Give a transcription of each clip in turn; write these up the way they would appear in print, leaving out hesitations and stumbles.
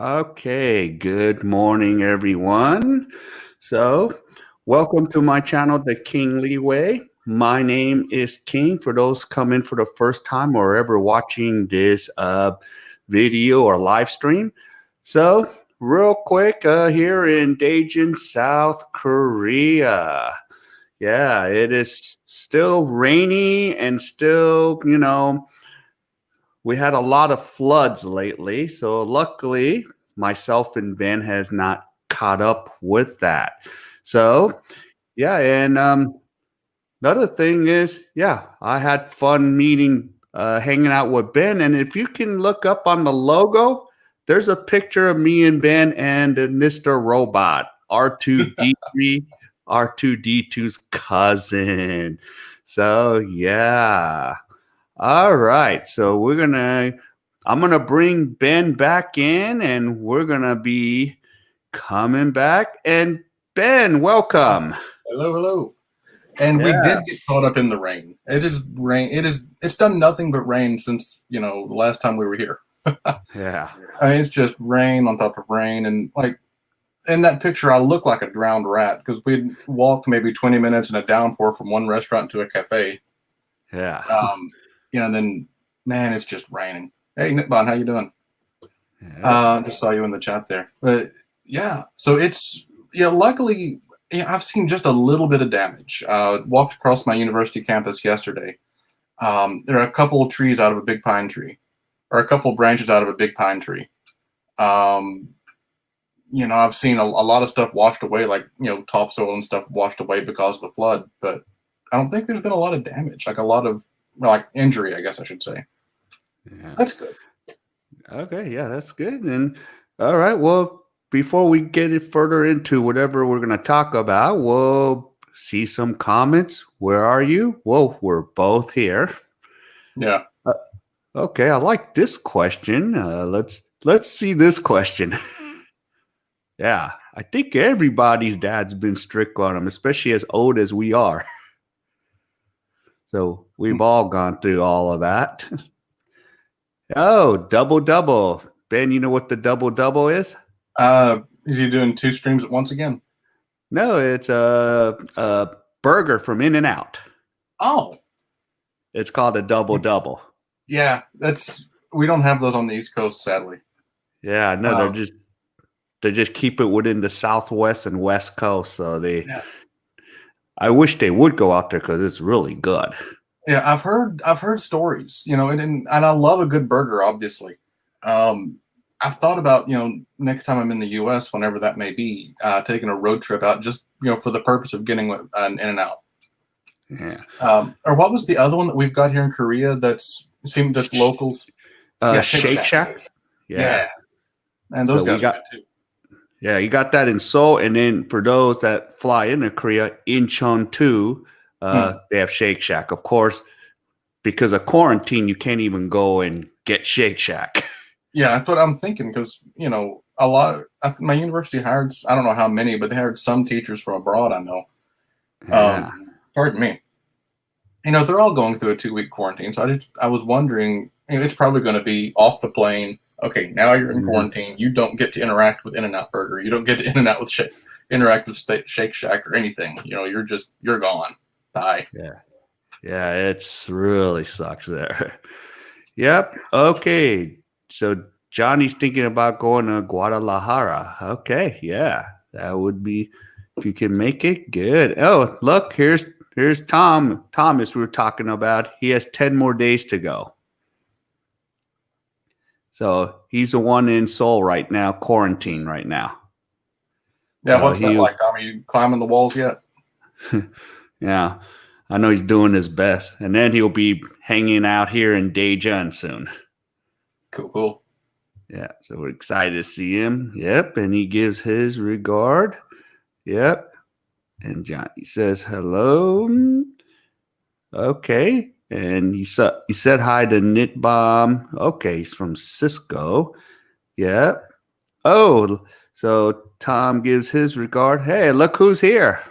Okay, good morning, everyone. So, welcome to my channel, The King Leeway. My name is King. For those coming for the first time or ever watching this video or live stream. So, real quick, here in Daejeon, South Korea. Yeah, it is still rainy and still, we had a lot of floods lately, so luckily myself and Ben has not caught up with that. So yeah, and another thing is, yeah, I had fun hanging out with Ben, and if you can look up on the logo, there's a picture of me and Ben and Mr. Robot, R2D3, R2D2's cousin. So yeah. All right. So I'm gonna bring Ben back in and we're gonna be coming back. And Ben, welcome. Hello, hello. And we Yeah. did get caught up in the rain. It is rain. It's done nothing but rain since, the last time we were here. Yeah. I mean, it's just rain on top of rain. And like in that picture, I look like a drowned rat because we'd walked maybe 20 minutes in a downpour from one restaurant to a cafe. Yeah. And then, man, it's just raining. Hey, Nickbon, how you doing? Yeah. Just saw you in the chat there. But yeah, so luckily, I've seen just a little bit of damage. Walked across my university campus yesterday. There are a couple of trees out of a big pine tree, or a couple of branches out of a big pine tree. Um, I've seen a lot of stuff washed away, like, topsoil and stuff washed away because of the flood, but I don't think there's been a lot of damage, like a lot of, like, injury, I guess I should say. Yeah. That's good. Okay, yeah, that's good. And all right, well, before we get it further into whatever we're gonna talk about, we'll see some comments. Where are you? Well, we're both here. Yeah. Okay, I like this question. Let's see this question. Yeah, I think everybody's dad's been strict on them, especially as old as we are. So we've all gone through all of that. Oh, double double. Ben, you know what the double double is? Is he doing two streams at once again? No, it's a burger from In and Out. Oh, It's called a double double. yeah. We don't have those on the East Coast, sadly. Yeah, no, they just keep it within the Southwest and West Coast. So Yeah. I wish they would go out there because it's really good. Yeah, I've heard stories, and I love a good burger, obviously. I've thought about, next time I'm in the U.S., whenever that may be, taking a road trip out just, for the purpose of getting an In-N-Out. Yeah. Or what was the other one that we've got here in Korea that's local? Yeah, Shake Shack. Yeah. And those guys are good too. Yeah, you got that in Seoul, and then for those that fly into Korea, Incheon too, they have Shake Shack. Of course, because of quarantine, you can't even go and get Shake Shack. Yeah, that's what I'm thinking because, my university hired, I don't know how many, but they hired some teachers from abroad, I know. Yeah. Pardon me. They're all going through a 2-week quarantine. So I was wondering, it's probably going to be off the plane. Okay, now you're in quarantine. You don't get to interact with In-N-Out Burger. You don't get to interact with Shake Shack or anything. You're gone. Bye. Yeah. Yeah, it's really sucks there. Yep. Okay. So Johnny's thinking about going to Guadalajara. Okay. Yeah. That would be, if you can make it, good. Oh, look, here's Thomas we were talking about. He has 10 more days to go. So he's the one in Seoul right now, quarantine right now. Yeah, what's that like, Tom? Are you climbing the walls yet? Yeah. I know he's doing his best. And then he'll be hanging out here in Daejeon soon. Cool. Yeah, so we're excited to see him. Yep, and he gives his regard. Yep. And Johnny says hello. Okay. And he said hi to Knit Bomb. Okay, he's from Cisco. Yep. Oh, so Tom gives his regard. Hey, look who's here.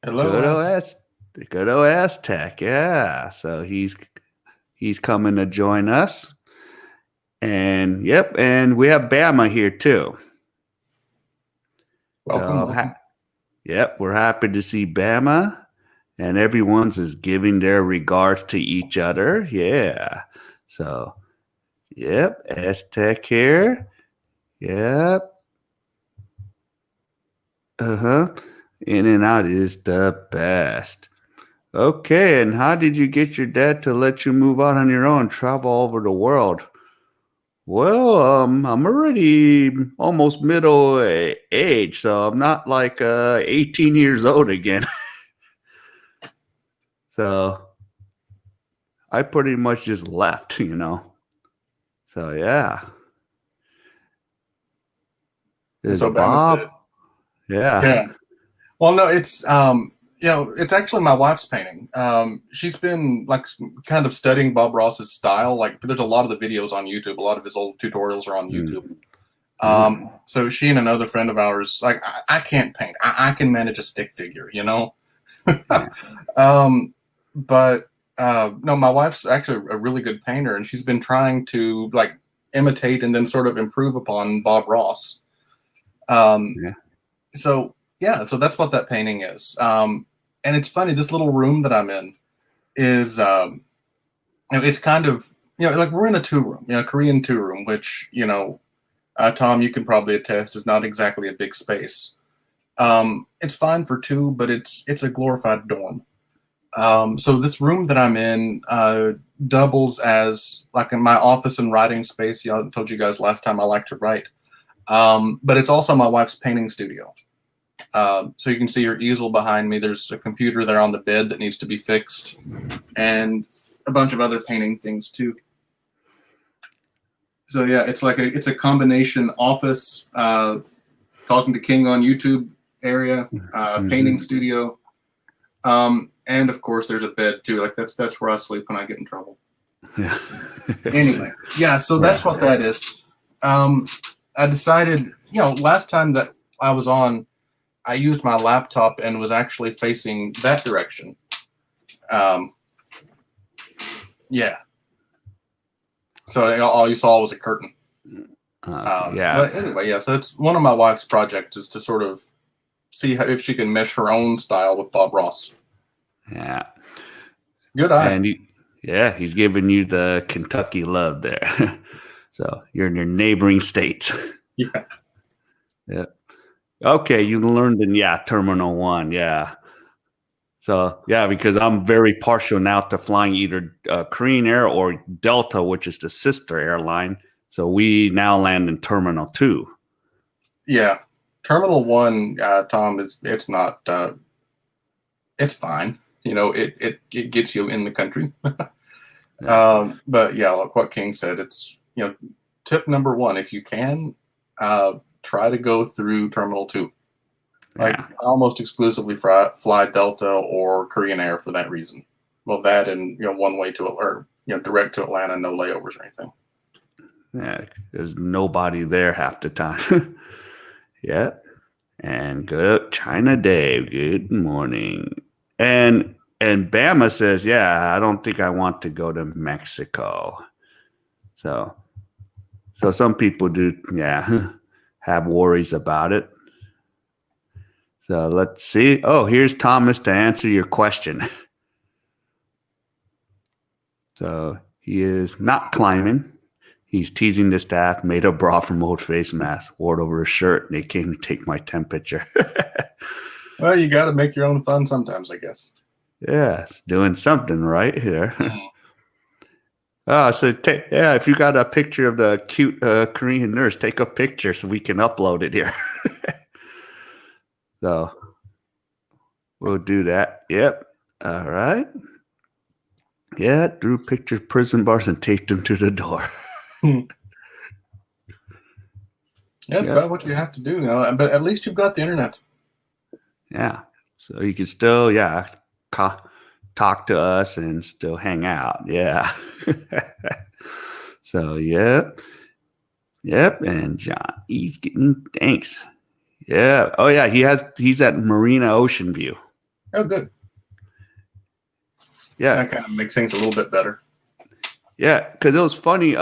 Hello. Good old Aztec. Yeah. So he's coming to join us. And yep, and we have Bama here too. Welcome, So welcome. yep, we're happy to see Bama, and everyone's is giving their regards to each other. Yeah. So yep, Aztec here. Yep. Uh-huh. In and out is the best. Okay, and how did you get your dad to let you move out on your own, travel all over the world? Well, I'm already almost middle age, so I'm not like 18 years old again. So I pretty much just left, you know. So yeah, And there's so Bama said, Bob. Yeah. yeah. Well, no, it's it's actually my wife's painting. She's been like kind of studying Bob Ross's style. Like, there's a lot of the videos on YouTube. A lot of his old tutorials are on YouTube. So she and another friend of ours, like, I can't paint. I can manage a stick figure, you know. Yeah. But no, my wife's actually a really good painter, and she's been trying to like imitate and then sort of improve upon Bob Ross. Yeah. So yeah, so that's what that painting is. And it's funny, this little room that I'm in is it's kind of, like, we're in a 2-room, Korean 2-room, which, Tom, you can probably attest, is not exactly a big space. It's fine for 2, but it's a glorified dorm. So this room that I'm in doubles as like in my office and writing space. I told you guys last time I like to write. But it's also my wife's painting studio. So you can see her easel behind me. There's a computer there on the bed that needs to be fixed, and a bunch of other painting things too. So yeah, it's a combination office, talking to King on YouTube area, painting studio, and of course there's a bed too. Like that's where I sleep when I get in trouble. Yeah. Anyway, yeah. So that's what that is. I decided, last time that I was on, I used my laptop and was actually facing that direction. Yeah. So all you saw was a curtain. Yeah. But anyway, yeah. So it's one of my wife's projects, is to sort of see if she can mesh her own style with Bob Ross. Yeah. Good eye. And he's giving you the Kentucky love there. So you're in your neighboring states. Yeah. Yeah. Okay, you learned in Terminal 1. Yeah. So yeah, because I'm very partial now to flying either Korean Air or Delta, which is the sister airline. So we now land in Terminal 2. Yeah. Terminal 1, Tom, it's not. It's fine. It gets you in the country. But yeah, like what King said, it's, tip number 1, if you can, try to go through Terminal 2. Like, I almost exclusively fly Delta or Korean Air for that reason. Well, that and, one way to, or, direct to Atlanta, no layovers or anything. Yeah, there's nobody there half the time. Yeah. And good China Dave, good morning. And Bama says, yeah, I don't think I want to go to Mexico. So some people do, have worries about it. So let's see. Oh, here's Thomas to answer your question. So he is not climbing. He's teasing the staff, made a bra from old face mask, wore it over his shirt, and they came to take my temperature. Well, you got to make your own fun sometimes, I guess. Yes, doing something right here. So if you got a picture of the cute Korean nurse, take a picture so we can upload it here. So we'll do that. Yep. All right. Yeah, drew pictures, prison bars, and taped them to the door. That's about what you have to do, but at least you've got the internet. Yeah. So you can still, talk to us and still hang out. Yeah. So, yep. And John, he's getting thanks. Yeah. Oh, yeah. He's at Marina Ocean View. Oh, good. Yeah. That kind of makes things a little bit better. Yeah. Because it was funny.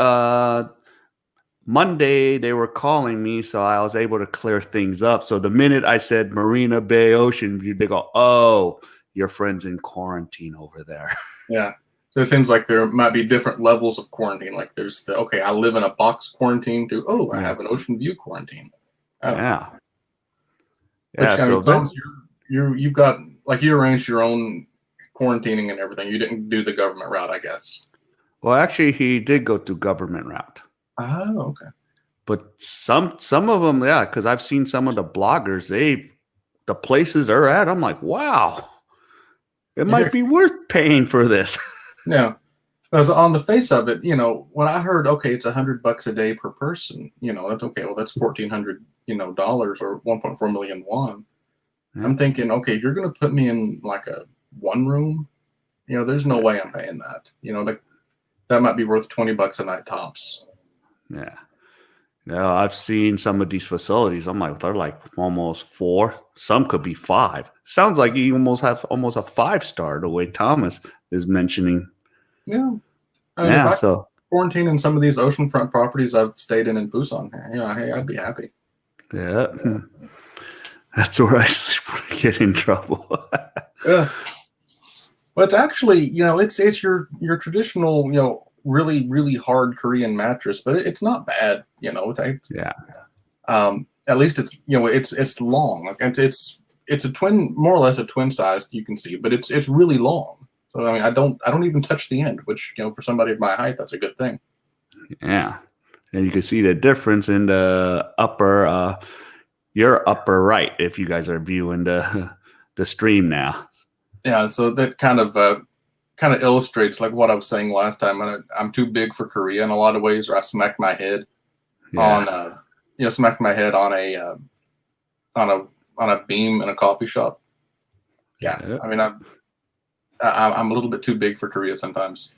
Monday they were calling me, so I was able to clear things up. So the minute I said Marina Bay Ocean View, they go, "Oh, your friend's in quarantine over there." Yeah. So it seems like there might be different levels of quarantine. Like there's the, okay, I live in a box quarantine to, oh, I Yeah, have an ocean view quarantine. Oh, yeah, yeah. which, I mean, So that, Thomas, you've got, like, you arranged your own quarantining and everything. You didn't do the government route, I guess. well, actually, he did go through government route, Oh, okay. but some of them, yeah, because I've seen some of the bloggers, the places they're at. I'm like, wow, it Yeah. might be worth paying for this. Yeah. Because on the face of it, when I heard, okay, it's $100 a day per person, that's okay. Well, that's $1,400, dollars or 1.4 million won. Yeah, I'm thinking, okay, you're going to put me in like a one room. There's no yeah, way I'm paying that. That might be worth $20 a night tops. yeah. Yeah, I've seen some of these facilities. I'm like, they're like almost 4. Some could be 5. Sounds like you almost have almost a 5-star the way Thomas is mentioning. Yeah. I mean, if Yeah, I so quarantine in some of these oceanfront properties I've stayed in Busan, hey, I'd be happy. yeah, that's where I get in trouble. Yeah. But it's actually, it's your traditional, really, really hard Korean mattress, but it's not bad, Yeah, At least it's long. Like it's a twin, more or less a twin size, you can see, but it's really long. So I mean, I don't even touch the end, which for somebody of my height, that's a good thing. yeah, and you can see the difference in the your upper right if you guys are viewing the stream now. Yeah, so that kind of illustrates like what I was saying last time. I'm too big for Korea in a lot of ways, or I smacked my head Yeah, on smacked my head on on a on a beam in a coffee shop. Yeah, yeah, I mean I'm a little bit too big for Korea sometimes.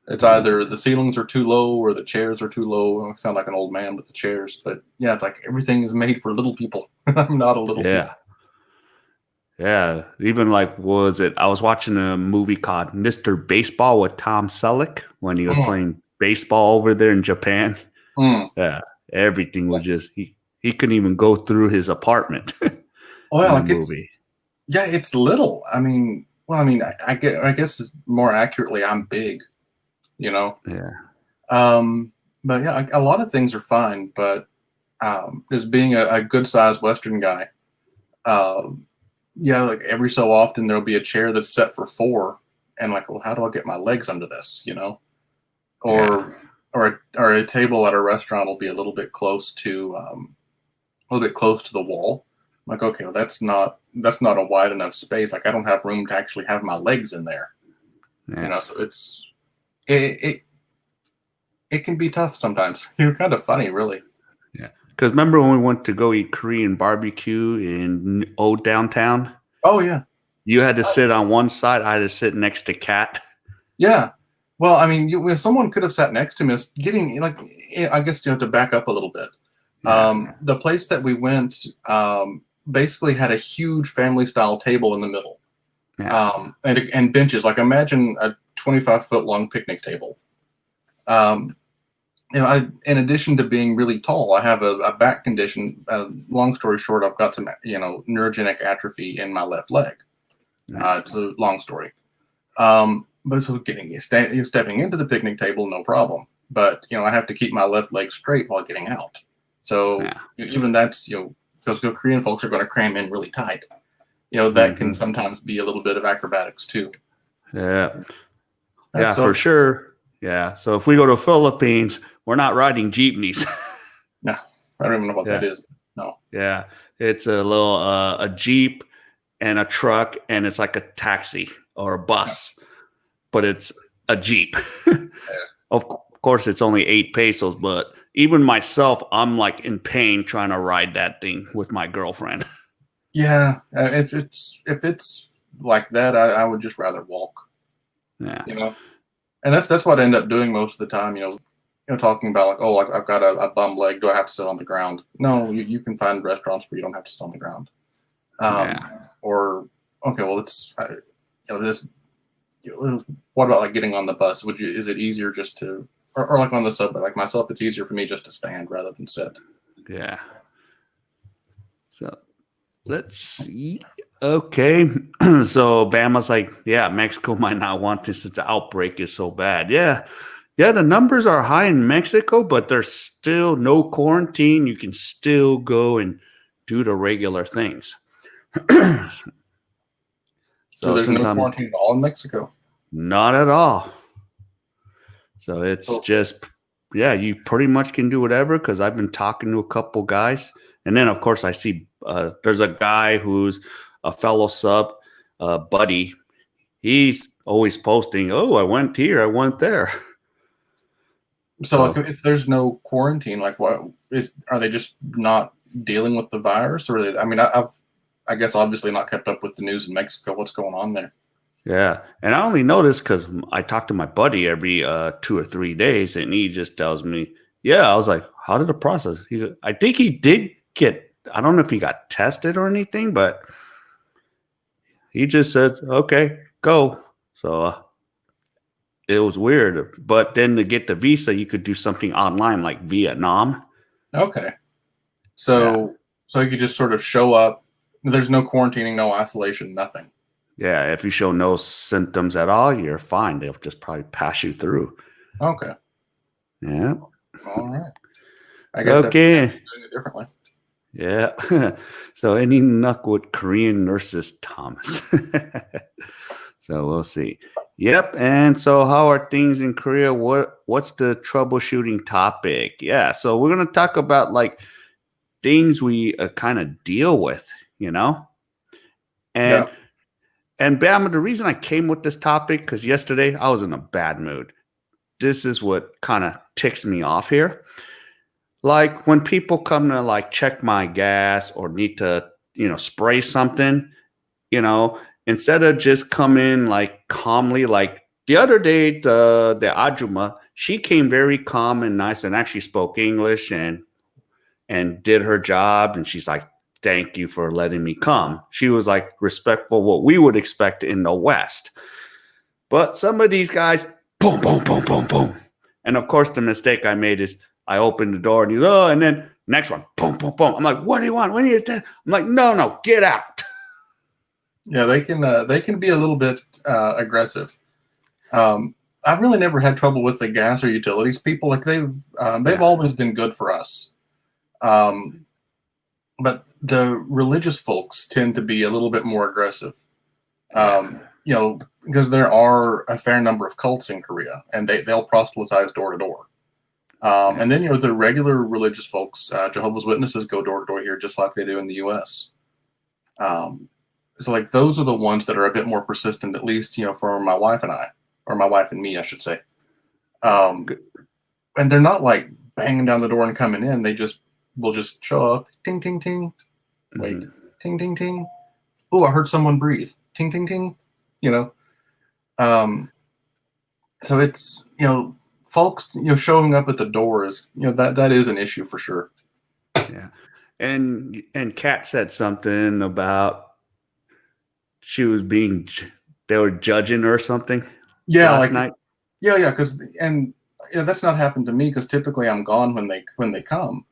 It's either the ceilings are too low or the chairs are too low. I sound like an old man with the chairs, but yeah, it's like everything is made for little people. I'm not a little people. yeah. Yeah, even like was it? I was watching a movie called Mr. Baseball with Tom Selleck when he was Mm, playing baseball over there in Japan. mm. Yeah, everything was just he couldn't even go through his apartment Oh yeah, in the like movie. it's little. I mean, well, I mean, I guess more accurately, I'm big. You know, Yeah, but yeah, a lot of things are fine. But just being a good sized Western guy, um, yeah, like every so often there'll be a chair that's set for 4, and like, well, how do I get my legs under this? yeah, Or a table at a restaurant will be a little bit close to the wall. I'm like, okay, well, that's not a wide enough space. Like, I don't have room to actually have my legs in there. yeah, So it it, it can be tough sometimes. You're kind of funny, really. yeah. Because remember when we went to go eat Korean barbecue in old downtown? Oh yeah, You had to sit on one side. I had to sit next to Kat. yeah. Well, I mean, if someone could have sat next to me. It's getting like, I guess you have to back up a little bit. Yeah, The place that we went basically had a huge family style table in the middle, yeah, and benches. Like, imagine a 25-foot long picnic table. Um, in addition to being really tall, I have a back condition. Long story short, I've got some neurogenic atrophy in my left leg. yeah, It's a long story. But so stepping into the picnic table, no problem. But I have to keep my left leg straight while getting out. So yeah. even that's because the Korean folks are going to cram in really tight. That can Hmm. sometimes be a little bit of acrobatics too. Yeah. And Yeah, for so sure. Yeah. So if we go to Philippines, we're not riding jeepneys. no, I don't even know what that Yeah. is. No. Yeah. It's a little a Jeep and a truck and it's like a taxi or a bus, but it's a Jeep. Of course it's only 8 pesos, but even myself, I'm like in pain trying to ride that thing with my girlfriend. Yeah, if it's like that, I would just rather walk. Yeah. You know, and that's what I end up doing most of the time. Talking about like, oh, like I've got a bum leg. Do I have to sit on the ground? No, you can find restaurants where you don't have to sit on the ground. Yeah. Or okay, well, this. What about like getting on the bus? Is it easier just to or like on the subway. Like myself, it's easier for me just to stand rather than sit. Yeah. So let's see. Okay. So Bama's like, yeah, Mexico might not want this since the outbreak is so bad. Yeah. Yeah, the numbers are high in Mexico, but there's still no quarantine. You can still go and do the regular things. So So there's since no I'm quarantine at all in Mexico. not at all. So it's So, just, yeah, you pretty much can do whatever because I've been talking to a couple guys. And then, of course, I see there's a guy who's a fellow sub, buddy. He's always posting, oh, I went here, I went there. so like So, if there's no quarantine, like what is? Are they just not dealing with the virus, or I mean, I guess obviously not kept up with the news in Mexico. What's going on there? yeah. And I only noticed because I talk to my buddy every 2 or 3 days, and he just tells me, yeah, I was like, how did the process? I think he did get, I don't know if he got tested or anything, but he just said, okay, go. So it was weird. But then to get the visa, you could do something online like Vietnam. Okay, Yeah. so you could just sort of show up. There's no quarantining, no isolation, nothing. Yeah. If you show no symptoms at all, you're fine. They'll just probably pass you through. Okay, Yeah. all right. I guess everybody's Okay. doing it differently. Yeah. So any luck with Korean nurses, Thomas? So we'll see. Yep. And so how are things in Korea? What's the troubleshooting topic? Yeah. So we're gonna talk about like things we kind of deal with, you know? Yeah. And Bama, the reason I came with this topic, because yesterday I was in a bad mood. This is what kind of ticks me off here. Like when people come to like check my gas or need to, spray something, instead of just coming like calmly, like the other day, the Ajuma, she came very calm and nice and actually spoke English and did her job. And she's like, thank you for letting me come. She was like respectful, what we would expect in the West. But some of these guys, boom, boom, boom, boom, boom. And of course, the mistake I made is I opened the door and he's, oh, and then next one, boom, boom, boom. I'm like, what do you want? What do you do? I'm like, no, get out. Yeah, they can be a little bit aggressive. I've really never had trouble with the gas or utilities people. Like they've Yeah. always been good for us. Um, but the religious folks tend to be a little bit more aggressive. Because there are a fair number of cults in Korea, and they'll proselytize door to door. And then the regular religious folks, Jehovah's Witnesses, go door to door here just like they do in the U.S. So like those are the ones that are a bit more persistent, at least for my wife and I, or my wife and me, I should say. And they're not like banging down the door and coming in. They will just show up, ting ting ting, wait, ting ting ting. Oh, I heard someone breathe, ting ting ting. So it's folks showing up at the door is that is an issue for sure. Yeah. And Kat said something about they were judging her or something last night. Yeah, because that's not happened to me because typically I'm gone when they come.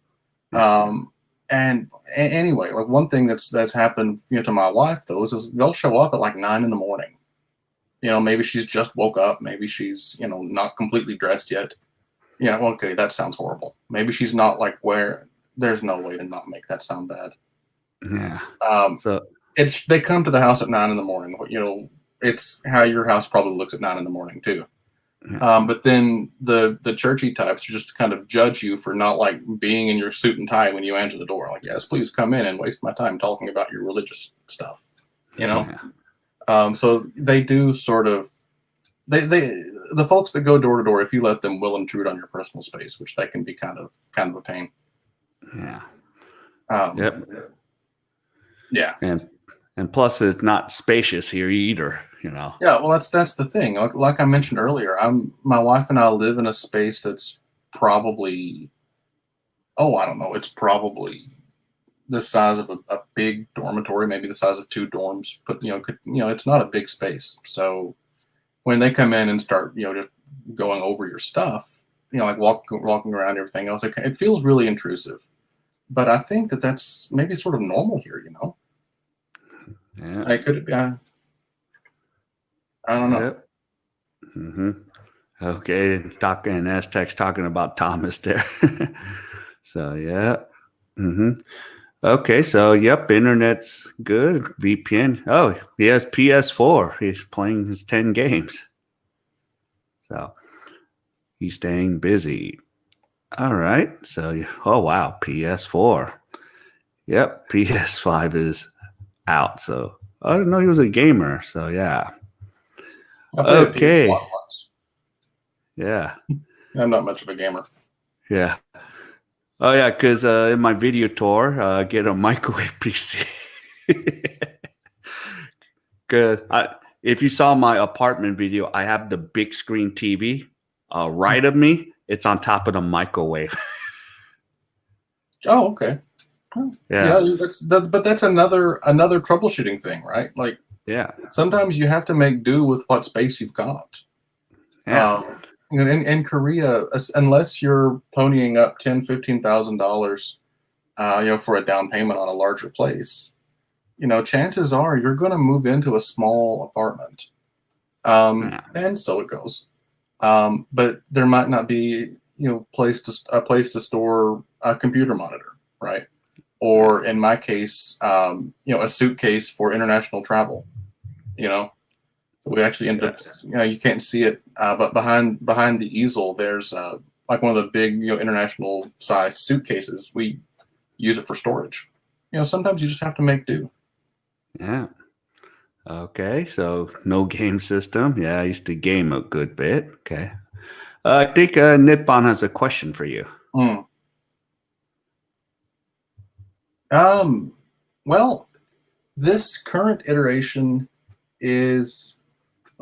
Anyway, like one thing that's happened to my wife though is they'll show up at like 9 a.m. Maybe she's just woke up, maybe she's not completely dressed yet. Okay, that sounds horrible. Maybe she's not like where there's no way to not make that sound bad. Yeah. So they come to the house at 9 a.m. It's how your house probably looks at 9 a.m. too. But then the churchy types just kind of judge you for not like being in your suit and tie when you enter the door. Like, yes, please come in and waste my time talking about your religious stuff. So they do sort of the folks that go door to door, if you let them, will intrude on your personal space, which that can be kind of a pain. Yeah. Yep. Yeah. And plus, it's not spacious here either. Yeah. Well, that's the thing. Like I mentioned earlier, my wife and I live in a space that's probably, I don't know, it's probably the size of a big dormitory, maybe the size of 2 dorms. But it's not a big space. So when they come in and start just going over your stuff, like walking around and everything else. It feels really intrusive. But I think that's maybe sort of normal here. Yeah. I could be. I don't know. Yep. Okay. Talking Aztecs talking about Thomas there. So yeah. Okay. So yep. Internet's good. VPN. Oh, he has PS4. He's playing his 10 games. So he's staying busy. All right. So oh wow. PS4. Yep. PS5 is out. So I didn't know he was a gamer. So yeah. I played a PS1 Okay. once. Yeah. I'm not much of a gamer. Yeah. Oh yeah, because in my video tour, get a microwave PC. Because if you saw my apartment video, I have the big screen TV right of me. It's on top of the microwave. Oh, okay. Yeah, Yeah. but that's another troubleshooting thing, right? Like Yeah. sometimes you have to make do with what space you've got. Yeah. In Korea, unless you're ponying up $10,000-$15,000, for a down payment on a larger place, chances are you're going to move into a small apartment. Yeah. And so it goes. But there might not be, a place to store a computer monitor, right? Or in my case, a suitcase for international travel. We actually ended up, you can't see it, but behind the easel, there's like one of the big, international sized suitcases. We use it for storage. Sometimes you just have to make do. Yeah. Okay. So no game system. Yeah, I used to game a good bit. Okay. I think Nippon has a question for you. Mm. Well, this current iteration is,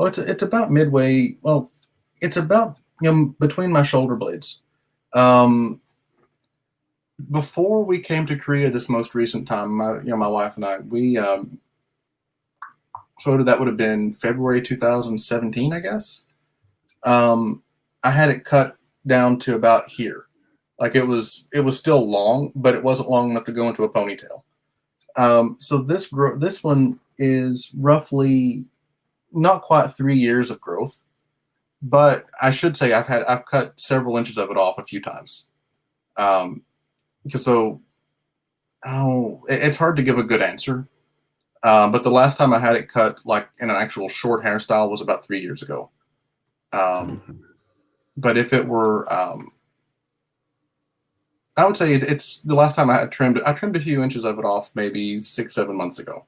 it's about midway. Well, it's about, between my shoulder blades. Before we came to Korea this most recent time, my wife and I, we so that would have been February 2017, I guess. I had it cut down to about here. Like it was still long, but it wasn't long enough to go into a ponytail. So this one is roughly not quite 3 years of growth, but I should say I've cut several inches of it off a few times. Because it's hard to give a good answer. But the last time I had it cut like in an actual short hairstyle was about 3 years ago. But if it were, I would say it's the last time I trimmed it. I trimmed a few inches of it off maybe 6-7 months ago.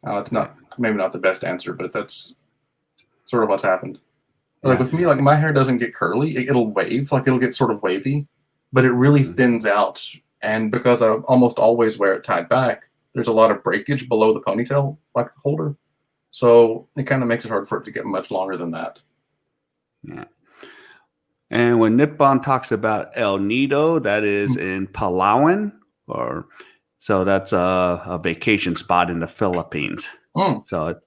It's maybe not the best answer, but that's sort of what's happened. Like with me, like my hair doesn't get curly; it'll wave, like it'll get sort of wavy, but it really thins out. And because I almost always wear it tied back, there's a lot of breakage below the ponytail, like the holder. So it kind of makes it hard for it to get much longer than that. Yeah. And when Nippon talks about El Nido, that is in Palawan, so that's a vacation spot in the Philippines. So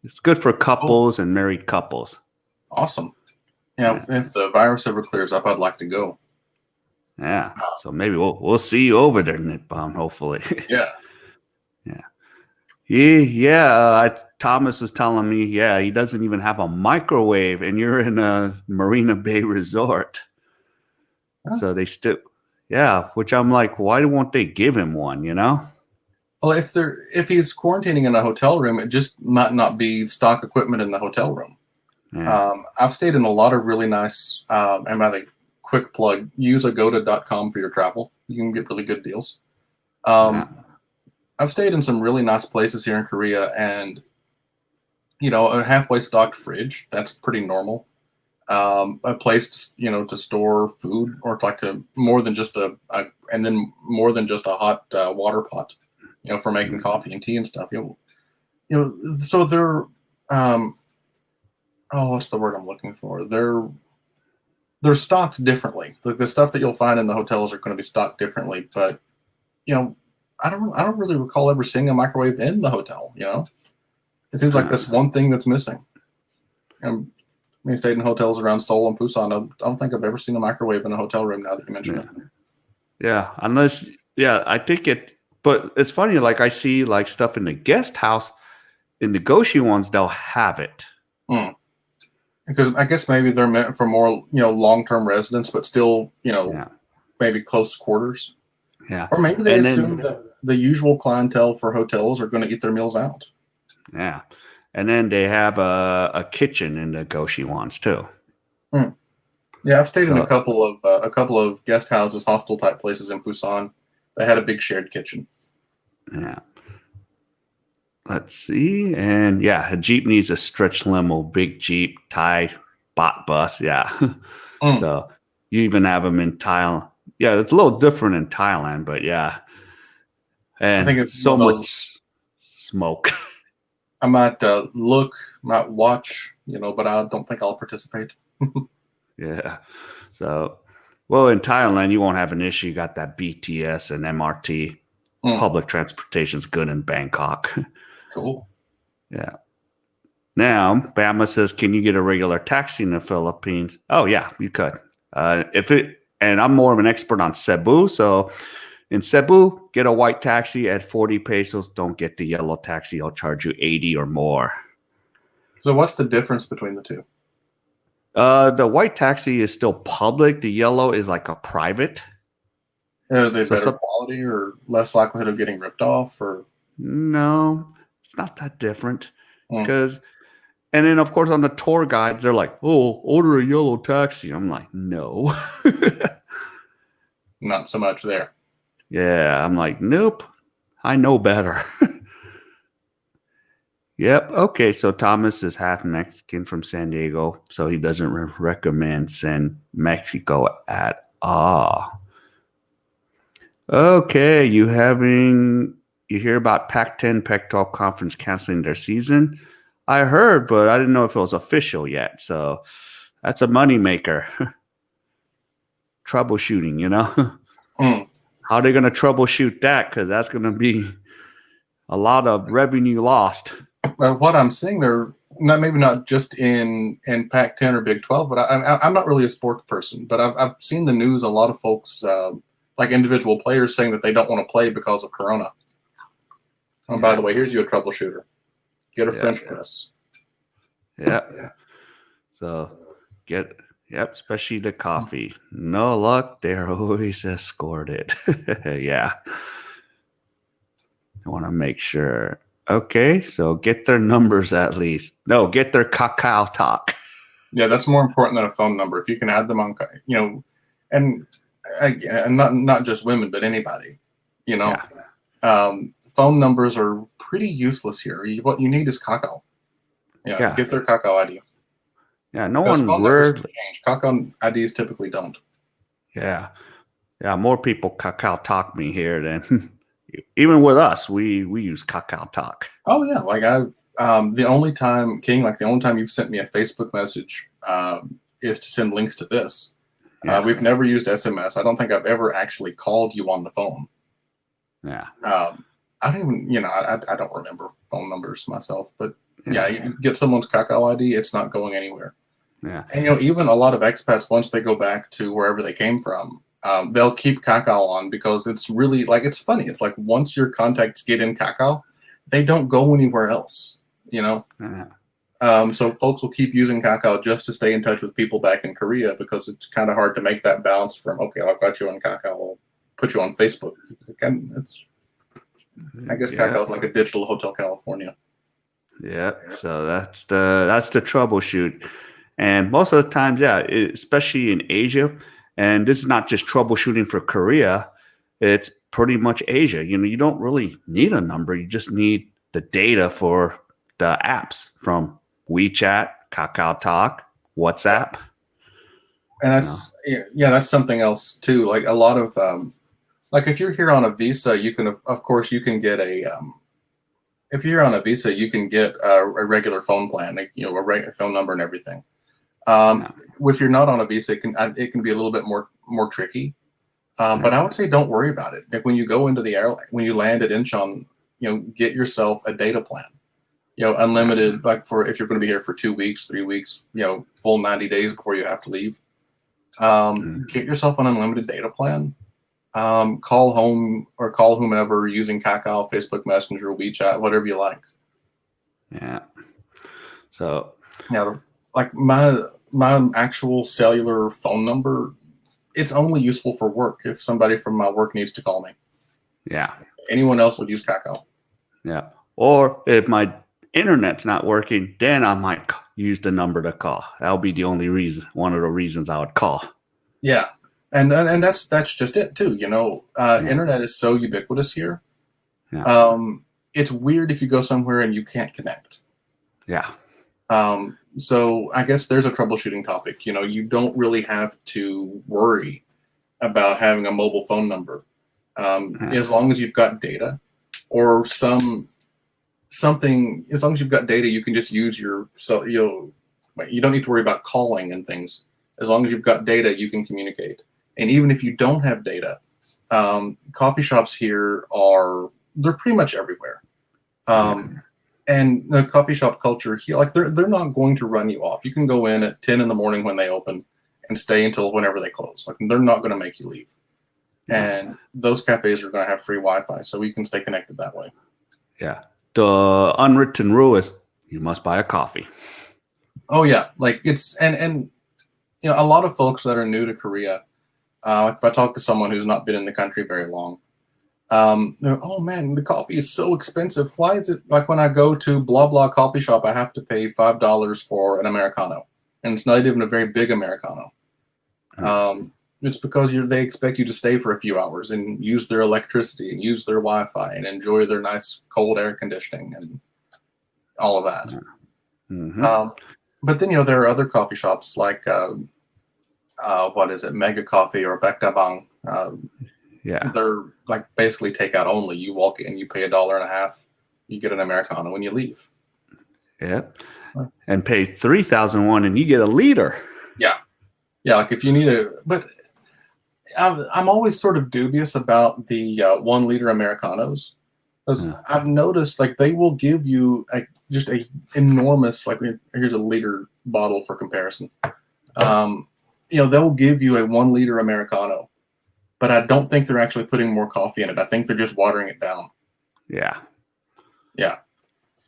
it's good for couples and married couples. Awesome. Yeah, if the virus ever clears up, I'd like to go. Yeah. So maybe we'll see you over there, Nippon, hopefully. Yeah. Thomas was telling me, he doesn't even have a microwave, and you're in a Marina Bay resort. So they still, which I'm like, why won't they give him one? Well, if he's quarantining in a hotel room, it just might not be stock equipment in the hotel room. Yeah. I've stayed in a lot of really nice, and by the quick plug, use agoda.com for your travel. You can get really good deals. I've stayed in some really nice places here in Korea, and a halfway stocked fridge, that's pretty normal. A place to store food, or like to more than just a hot water pot, for making coffee and tea and stuff. So they're what's the word I'm looking for? They're stocked differently. The stuff that you'll find in the hotels are going to be stocked differently, but I don't really recall ever seeing a microwave in the hotel. It seems like that's one thing that's missing. We stayed in hotels around Seoul and Busan. I don't think I've ever seen a microwave in a hotel room. Now that you mention Yeah. it. Yeah, unless I think it. But it's funny. Like I see like stuff in the guest house. In the Goshi ones, they'll have it. Mm. Because I guess maybe they're meant for more long-term residents, but still Yeah. maybe close quarters. Yeah. Or maybe they And assume then that the usual clientele for hotels are going to eat their meals out. yeah. And then they have a kitchen in the Goshi ones too. Mm. Yeah, I've stayed in a So couple of guest houses, hostel type places in Busan. They had a big shared kitchen. yeah. Let's see. And yeah, a Jeep needs a stretch limo, big Jeep, Thai bot bus. Yeah. Mm. So you even have them in Thailand. Yeah, it's a little different in Thailand, but yeah. I think And it's one so of those. much smoke. I might look, might watch, but I don't think I'll participate. Yeah. So, well, in Thailand, you won't have an issue. You got that BTS and MRT. Mm. Public transportation's good in Bangkok. Cool. Yeah. Now, Bama says, can you get a regular taxi in the Philippines? Oh, yeah, you could. And I'm more of an expert on Cebu. So in Cebu, get a white taxi at 40 pesos. Don't get the yellow taxi. I'll charge you 80 or more. So what's the difference between the two? The white taxi is still public. The yellow is like a private. Are they So better quality or less likelihood of getting ripped off? Or no, it's not that different. Mm. Because, and then of course on the tour guides, they're like, "Oh, order a yellow taxi." I'm like, "No." Not so much there. Yeah, I'm like, "Nope, I know better." Yep. Okay. So Thomas is half Mexican from San Diego, so he doesn't recommend San Mexico at all. Okay, you hear about Pac-10, Pac-12 conference canceling their season? I heard, but I didn't know if it was official yet. So that's a moneymaker. Troubleshooting, Mm. How are they going to troubleshoot that? Because that's going to be a lot of revenue lost. What I'm seeing there, maybe not just in Pac-10 or Big 12, but I'm not really a sports person, but I've seen the news. A lot of folks, like individual players, saying that they don't want to play because of Corona. Oh, by the way, here's you a troubleshooter. Get a French press. Yeah. So especially the coffee. No luck, they're always escorted. Yeah. I want to make sure. Okay, so get their numbers at least. No, get their cacao talk. Yeah, that's more important than a phone number. If you can add them on, and not just women, but anybody, Yeah. Phone numbers are pretty useless here. What you need is cacao. Yeah. Get their cacao ID. Yeah, no Because one phone numbers rarely. change. Cacao IDs typically don't. Yeah. Yeah, more people cacao talk me here than even with us. We use cacao talk. Oh yeah, like the only time you've sent me a Facebook message is to send links to this. Yeah. We've never used SMS. I don't think I've ever actually called you on the phone. Yeah. I don't even, I don't remember phone numbers myself, but yeah, you get someone's cacao ID, it's not going anywhere. Yeah. And even a lot of expats, once they go back to wherever they came from, they'll keep cacao on because it's really it's funny. It's like once your contacts get in cacao, they don't go anywhere else, Yeah. So folks will keep using Kakao just to stay in touch with people back in Korea because it's kind of hard to make that bounce from, okay, I've got you on Kakao, I'll put you on Facebook. I guess Kakao is like a digital Hotel California. Yeah. So that's the troubleshoot. And most of the times, especially in Asia, and this is not just troubleshooting for Korea, it's pretty much Asia. You don't really need a number. You just need the data for the apps from WeChat, Kakao Talk, WhatsApp. And that's something else too. Like a lot of, like if you're here on a visa, you can, of course, you can get if you're on a visa, you can get a regular phone plan, a regular phone number and everything. If you're not on a visa, it can be a little bit more tricky. But I would say don't worry about it. Like when you go into the airline, when you land at Incheon, get yourself a data plan. unlimited, like for if you're going to be here for 2 weeks, 3 weeks, full 90 days before you have to leave. Get yourself an unlimited data plan. Call home or call whomever using Kakao, Facebook Messenger, WeChat, whatever you like. Yeah. So like my actual cellular phone number, it's only useful for work if somebody from my work needs to call me. Yeah. Anyone else would use Kakao. Yeah. Or if my internet's not working, then I might use the number to call. That'll be the only reason, one of the reasons I would call. Yeah. And that's just it too. Internet is so ubiquitous here. Yeah. It's weird if you go somewhere and you can't connect. Yeah. So I guess there's a troubleshooting topic. You don't really have to worry about having a mobile phone number, as long as you've got data or something. As long as you've got data, you can just use your you don't need to worry about calling and things. As long as you've got data, you can communicate. And even if you don't have data, coffee shops here they're pretty much everywhere. And the coffee shop culture here, like they're not going to run you off. You can go in at 10 in the morning when they open and stay until whenever they close. Like they're not going to make you leave. And those cafes are going to have free Wi-Fi, so you can stay connected that way. Yeah. The unwritten rule is you must buy a coffee. Oh yeah, like it's and a lot of folks that are new to Korea, if I talk to someone who's not been in the country very long, they're, oh man, the coffee is so expensive. Why is it like when I go to blah blah coffee shop, I have to pay $5 for an Americano, and it's not even a very big Americano. It's because they expect you to stay for a few hours and use their electricity and use their Wi-Fi and enjoy their nice cold air conditioning and all of that. But then there are other coffee shops like what is it, Mega Coffee or Bekdabang. They're like basically takeout only. You walk in, you pay $1.50, you get an Americano when you leave. Yep. And pay 3,001 and you get a liter. Yeah. Like if you need but I'm always sort of dubious about the 1 liter Americanos, because I've noticed like they will give you just a enormous, like here's a liter bottle for comparison. They'll give you a 1 liter Americano, but I don't think they're actually putting more coffee in it. I think they're just watering it down. Yeah.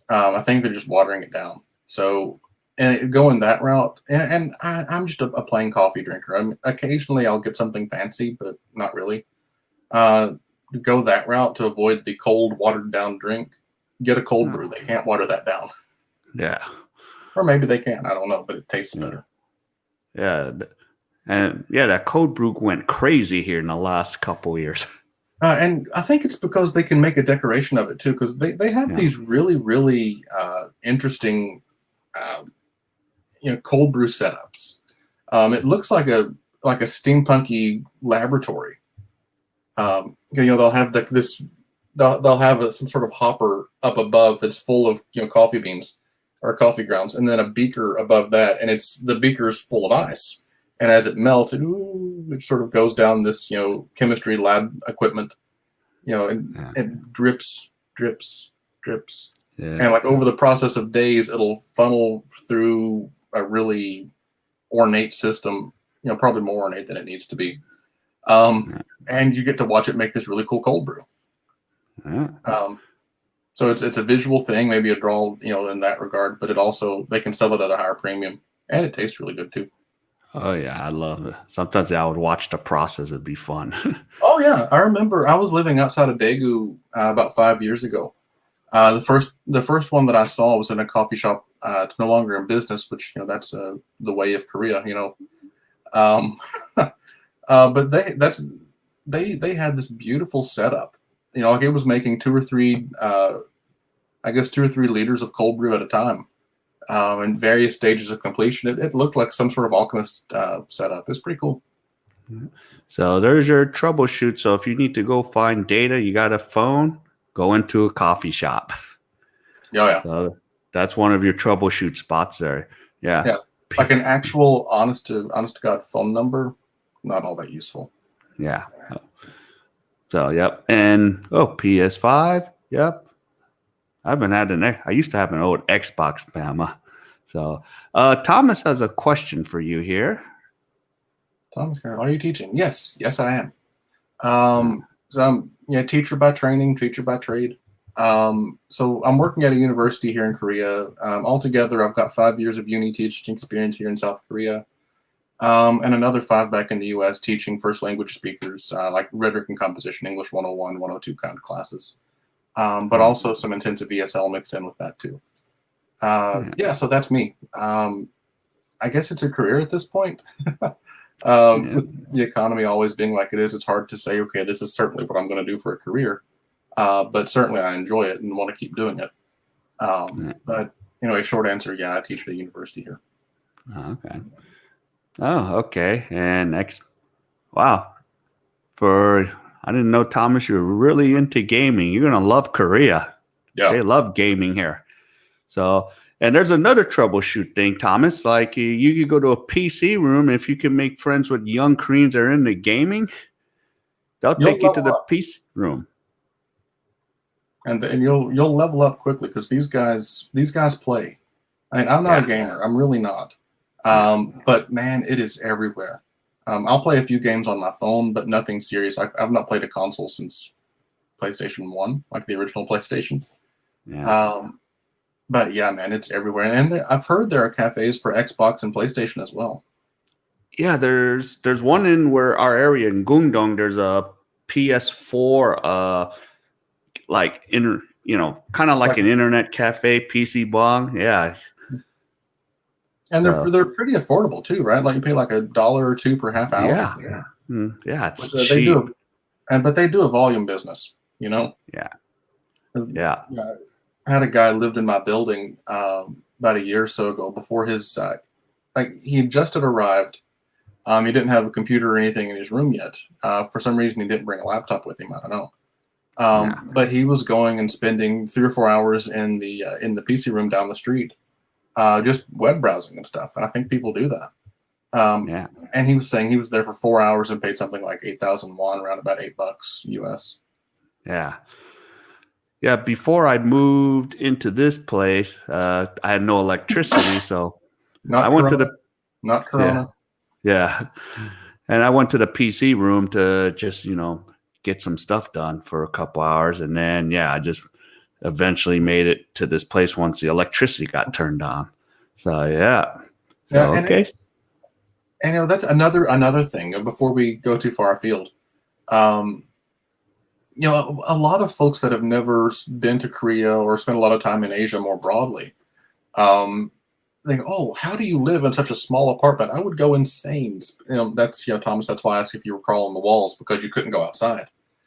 I think they're just watering it down. So, and going that route, and I'm just a plain coffee drinker. Occasionally I'll get something fancy, but not really. Go that route to avoid the cold, watered down drink. Get a cold brew. They can't water that down. Yeah. Or maybe they can. I don't know, but it tastes better. Yeah. And that cold brew went crazy here in the last couple of years. And I think it's because they can make a decoration of it too, because they have these really, really interesting cold brew setups. It looks like a steampunky laboratory. They'll have they'll have some sort of hopper up above that's full of coffee beans or coffee grounds, and then a beaker above that, and the beaker's full of ice. And as it melts, it sort of goes down this chemistry lab equipment, and drips. And like over the process of days, it'll funnel through a really ornate system, probably more ornate than it needs to be. And you get to watch it make this really cool cold brew. So it's a visual thing, maybe a draw, in that regard, but they can sell it at a higher premium, and it tastes really good too. Oh yeah, I love it. Sometimes I would watch the process; it'd be fun. Oh yeah, I remember I was living outside of Daegu about 5 years ago. The first one that I saw was in a coffee shop. It's no longer in business, which that's the way of Korea, but they had this beautiful setup. Like it was making 2 or 3, I guess 2 or 3 liters of cold brew at a time, in various stages of completion. It looked like some sort of alchemist setup. It's pretty cool. So there's your troubleshoot. So if you need to go find data, you got a phone, go into a coffee shop. Yeah. So that's one of your troubleshoot spots there. Yeah. Like an actual honest to God phone number, not all that useful. Yeah. So, yep. And PS5. Yep. I haven't had I used to have an old Xbox, Bama. So, Thomas has a question for you here. Thomas, are you teaching? Yes, I am. Uh, So I'm teacher by training, teacher by trade. So I'm working at a university here in Korea. Altogether, I've got 5 years of uni teaching experience here in South Korea, and another 5 back in the U.S. teaching first language speakers like rhetoric and composition, English 101, 102 kind of classes, but yeah, also some intensive ESL mixed in with that too. yeah, So that's me. I guess it's a career at this point. yeah, With the economy always being like it is, it's hard to say, okay, this is certainly what I'm going to do for a career. But certainly I enjoy it and want to keep doing it. yeah. But a short answer, yeah, I teach at a university here. Okay. Oh, okay. And next, wow. I didn't know, Thomas, you're really into gaming. You're gonna love Korea. Yeah. They love gaming here. So, and there's another troubleshoot thing, Thomas. Like you could go to a PC room if you can make friends with young Koreans that are into gaming. They'll You'll take you to level the up, PC room. and you'll level up quickly because these guys play. I mean, I'm not a Yeah, gamer. I'm really not. yeah, But man, it is everywhere. I'll play a few games on my phone, but nothing serious. I've not played a console since PlayStation 1, like the original PlayStation. yeah. Um, but yeah, man, it's everywhere. And I've heard there are cafes for Xbox and PlayStation as well. Yeah, there's one in where our area in Gungdong. There's a PS4, like kind of like Like, an internet cafe, PC bong. Yeah. and they're So they're pretty affordable too, right? Like you pay like $1 or $2 per half hour. yeah, yeah, it's Which they do, cheap. but they do a volume business. Yeah, 'Cause, yeah, I had a guy lived in my building about a year or so ago before his like he had just had arrived. He didn't have a computer or anything in his room yet. For some reason, he didn't bring a laptop with him. I don't know. yeah, But he was going and spending 3 or 4 hours in the PC room down the street, just web browsing and stuff. And I think people do that. yeah, And he was saying he was there for 4 hours and paid something like 8,000 won, around about $8 US. yeah. Yeah, before I moved into this place, I had no electricity, so I Not went to Corona, the not yeah, Corona. yeah, and I went to the PC room to just get some stuff done for a couple hours, and then I just eventually made it to this place once the electricity got turned on. So yeah, Yeah, so okay, that's another thing. Before we go too far afield, um, a lot of folks that have never been to Korea or spent a lot of time in Asia more broadly, um, think, oh, how do you live in such a small apartment? I would go insane. That's Thomas. That's why I asked if you were crawling the walls because you couldn't go outside.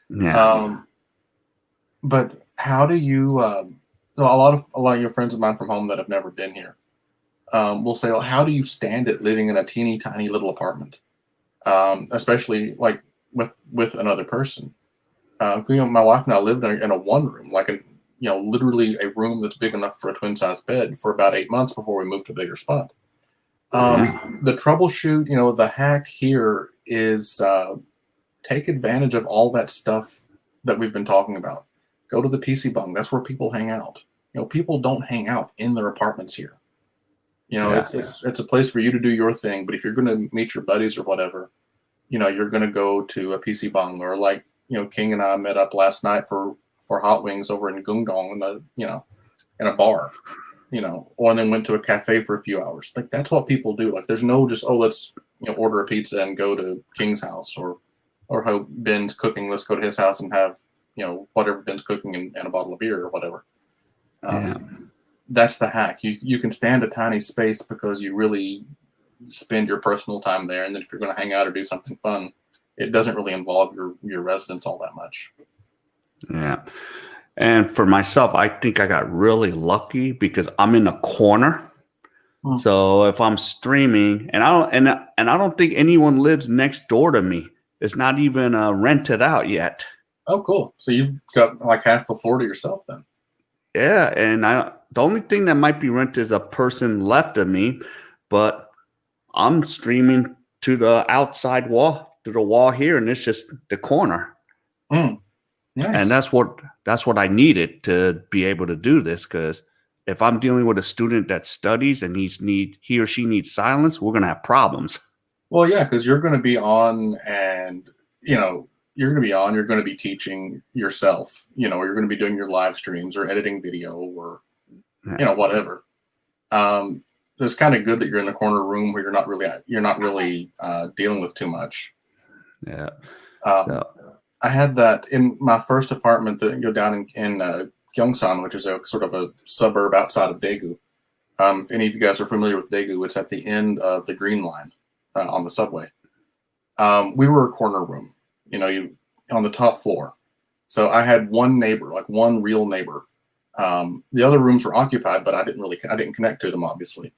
yeah, Um, but how do you? A lot of your friends of mine from home that have never been here will say, well, how do you stand it living in a teeny tiny little apartment, especially like with another person? My wife and I lived in a one room, like literally a room that's big enough for a twin size bed for about 8 months before we moved to a bigger spot. yeah, The troubleshoot, the hack here is take advantage of all that stuff that we've been talking about. Go to the PC bung. That's where people hang out. People don't hang out in their apartments here. yeah, It's a place for you to do your thing. But if you're going to meet your buddies or whatever, you're going to go to a PC bung, or like King and I met up last night for hot wings over in Gungdong in a bar, or then went to a cafe for a few hours. Like that's what people do. Like there's no just, oh, let's order a pizza and go to King's house, or how Ben's cooking, let's go to his house and have whatever Ben's cooking and a bottle of beer or whatever. yeah. That's the hack. You can stand a tiny space because you really spend your personal time there, and then if you're going to hang out or do something fun, it doesn't really involve your residents all that much. Yeah. And for myself, I think I got really lucky because I'm in a corner. Hmm. So if I'm streaming, and I don't think anyone lives next door to me. It's not even rented out yet. Oh, cool. So you've got like half the floor to yourself then. Yeah, and the only thing that might be rented is a person left of me, but I'm streaming to the outside wall, to the wall here, and it's just the corner. Hmm. And Nice. that's what I needed to be able to do this, because if I'm dealing with a student that studies and he or she needs silence, we're gonna have problems. Well, yeah, because you're going to be on, and you're going to be on. You're going to be teaching yourself. Or you're going to be doing your live streams or editing video or Yeah. whatever. It's kind of good that you're in the corner room where you're not really dealing with too much. Yeah. Um, So I had that in my first apartment that go down in Gyeongsan, which is a sort of a suburb outside of Daegu. If any of you guys are familiar with Daegu, it's at the end of the Green Line on the subway. We were a corner room, you on the top floor. So I had one neighbor, like one real neighbor. The other rooms were occupied, but I didn't connect to them, obviously.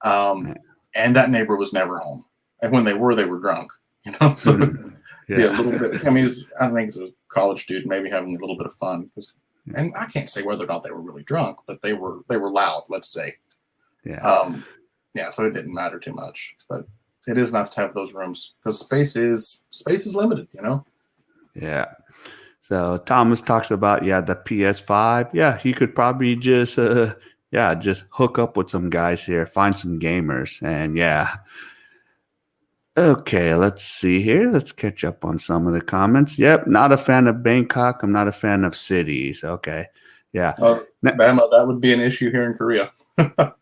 And that neighbor was never home. And when they were drunk, So yeah. be a little bit. I mean, I think it's a college student, maybe having a little bit of fun. And I can't say whether or not they were really drunk, but they were loud. Let's say. Yeah. Yeah. So it didn't matter too much, but it is nice to have those rooms because space is limited. Yeah. So Thomas talks about the PS5. Yeah, he could probably just just hook up with some guys here, find some gamers, and yeah. Okay, let's see here. Let's catch up on some of the comments. Yep, not a fan of Bangkok. I'm not a fan of cities. Okay. Yeah. Bama, that would be an issue here in Korea.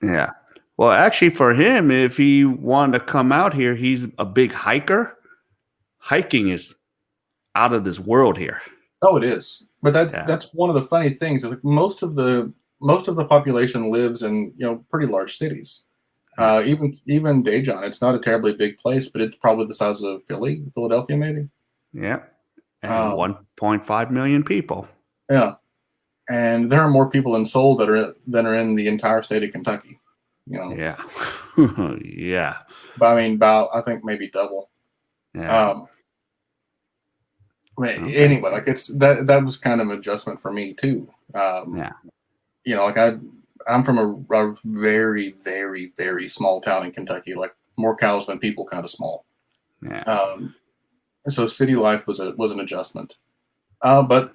Yeah. Well, actually, for him, if he wanted to come out here, he's a big hiker. Hiking is out of this world here. Oh, it is. But that's one of the funny things is like most of the population lives in pretty large cities. Even Daejeon, it's not a terribly big place, but it's probably the size of Philadelphia, maybe. Yeah, and 1.5 million people. Yeah, and there are more people in Seoul than are in the entire state of Kentucky. Yeah, yeah. But I mean, I think maybe double. Yeah. Anyway, like that was kind of an adjustment for me too. Like I'm from a very, very, very small town in Kentucky, like more cows than people, kind of small. Yeah. So city life was an adjustment. But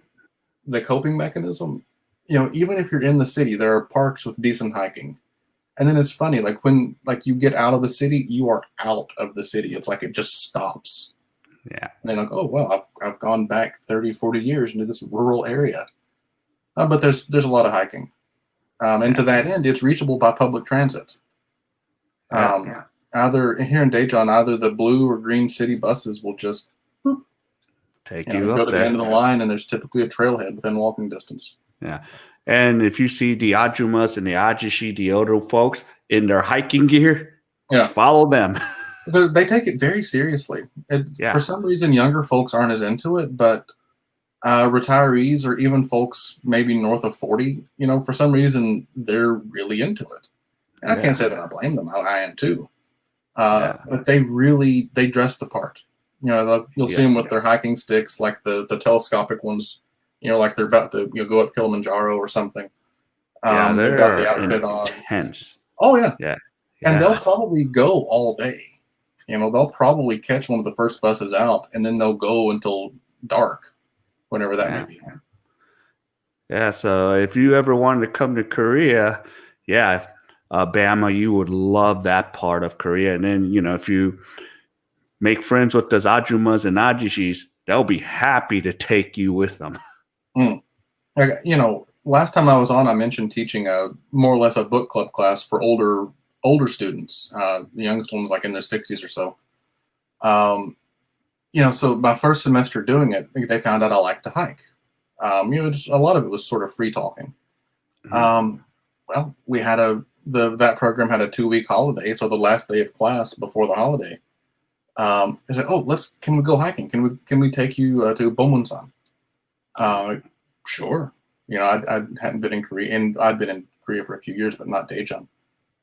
the coping mechanism, even if you're in the city, there are parks with decent hiking. And then it's funny, like when you get out of the city, you are out of the city. It's like it just stops. Yeah. And they're like, oh, well, I've gone back 30, 40 years into this rural area. But there's a lot of hiking. And to that end, it's reachable by public transit. Either here in Daejeon, either the blue or green city buses will just take you go up to there. the end of the line, and there's typically a trailhead within walking distance. Yeah. And if you see the ajumas and the ajishi, the older folks in their hiking gear, follow them. They take it very seriously. For some reason, younger folks aren't as into it, but retirees or even folks maybe north of 40, for some reason, they're really into it. And I can't say that I blame them. I am too. But they dress the part. You'll see them with their hiking sticks, like the telescopic ones, like they're about to go up Kilimanjaro or something. They've got the outfit intense. On. Oh, yeah. Yeah. And they'll probably go all day. They'll probably catch one of the first buses out, and then they'll go until dark, whenever that may be. Yeah, so if you ever wanted to come to Korea, Bama, you would love that part of Korea. And then, if you make friends with those ajumas and ajishis, they'll be happy to take you with them. Last time I was on, I mentioned teaching more or less a book club class for older students. The youngest ones like in their 60s or so. So my first semester doing it, they found out I like to hike. Just a lot of it was sort of free talking. Well, we had that program had a 2-week holiday, so the last day of class before the holiday, I said, "Oh, can we go hiking? Can we take you to Bomunsan?" Sure. I hadn't been in Korea, and I'd been in Korea for a few years, but not Daejeon.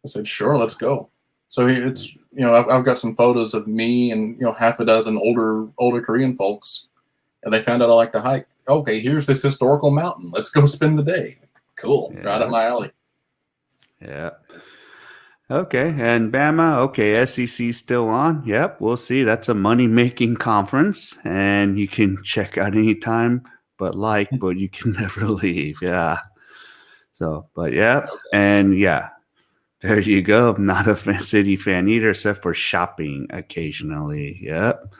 I said, "Sure, let's go." So it's I've got some photos of me and half a dozen older Korean folks, and they found out I like to hike. Okay, here's this historical mountain. Let's go spend the day. Cool, right up my alley. Yeah. Okay, and Bama, okay, SEC still on. Yep, we'll see. That's a money-making conference, and you can check out anytime but you can never leave. Yeah. So, but yeah, Go Cubs. and yeah, there you go. I'm not a City fan either, except for shopping occasionally. Yep.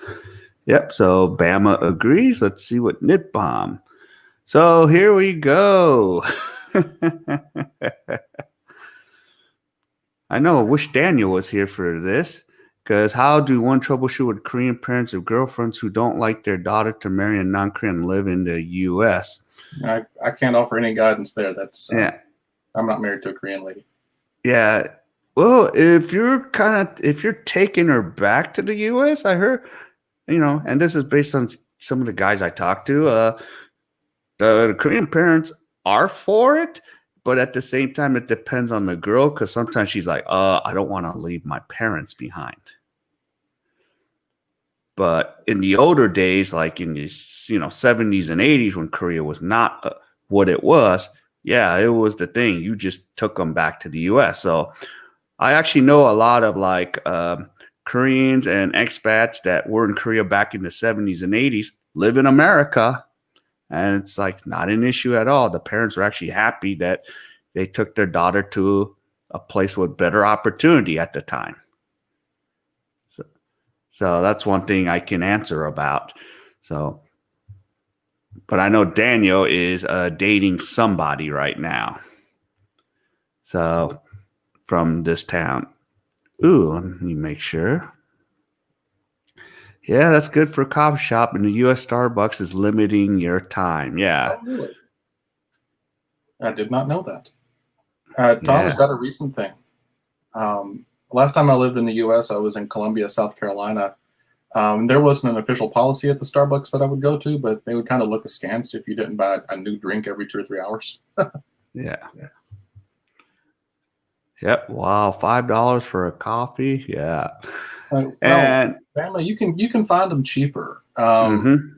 Yep. So Bama agrees. Let's see what Nit Bomb. So here we go. I know. I wish Daniel was here for this. Because how do one troubleshoot with Korean parents of girlfriends who don't like their daughter to marry a non-Korean and live in the U.S.? I can't offer any guidance there. That's Yeah. I'm not married to a Korean lady. Yeah. Well, if you're taking her back to the U.S., I heard, and this is based on some of the guys I talked to, the Korean parents are for it, but at the same time, it depends on the girl because sometimes she's like, I don't want to leave my parents behind. But in the older days, like in the 70s and 80s, when Korea was not what it was, yeah, it was the thing. You just took them back to the U.S. So I actually know a lot of Koreans and expats that were in Korea back in the 70s and 80s live in America. And it's like not an issue at all. The parents are actually happy that they took their daughter to a place with better opportunity at the time. So that's one thing I can answer about. So, but I know Daniel is dating somebody right now. So from this town. Ooh, let me make sure. Yeah, that's good for a coffee shop. And the U.S. Starbucks is limiting your time. Yeah. Oh, really? I did not know that. Tom, Yeah. is that a recent thing? Last time I lived in the U.S., I was in Columbia, South Carolina. There wasn't an official policy at the Starbucks that I would go to, but they would kind of look askance if you didn't buy a new drink every 2 or 3 hours. Yeah. Yep. Wow. $5 for a coffee. Yeah. And family, you can find them cheaper. mhm.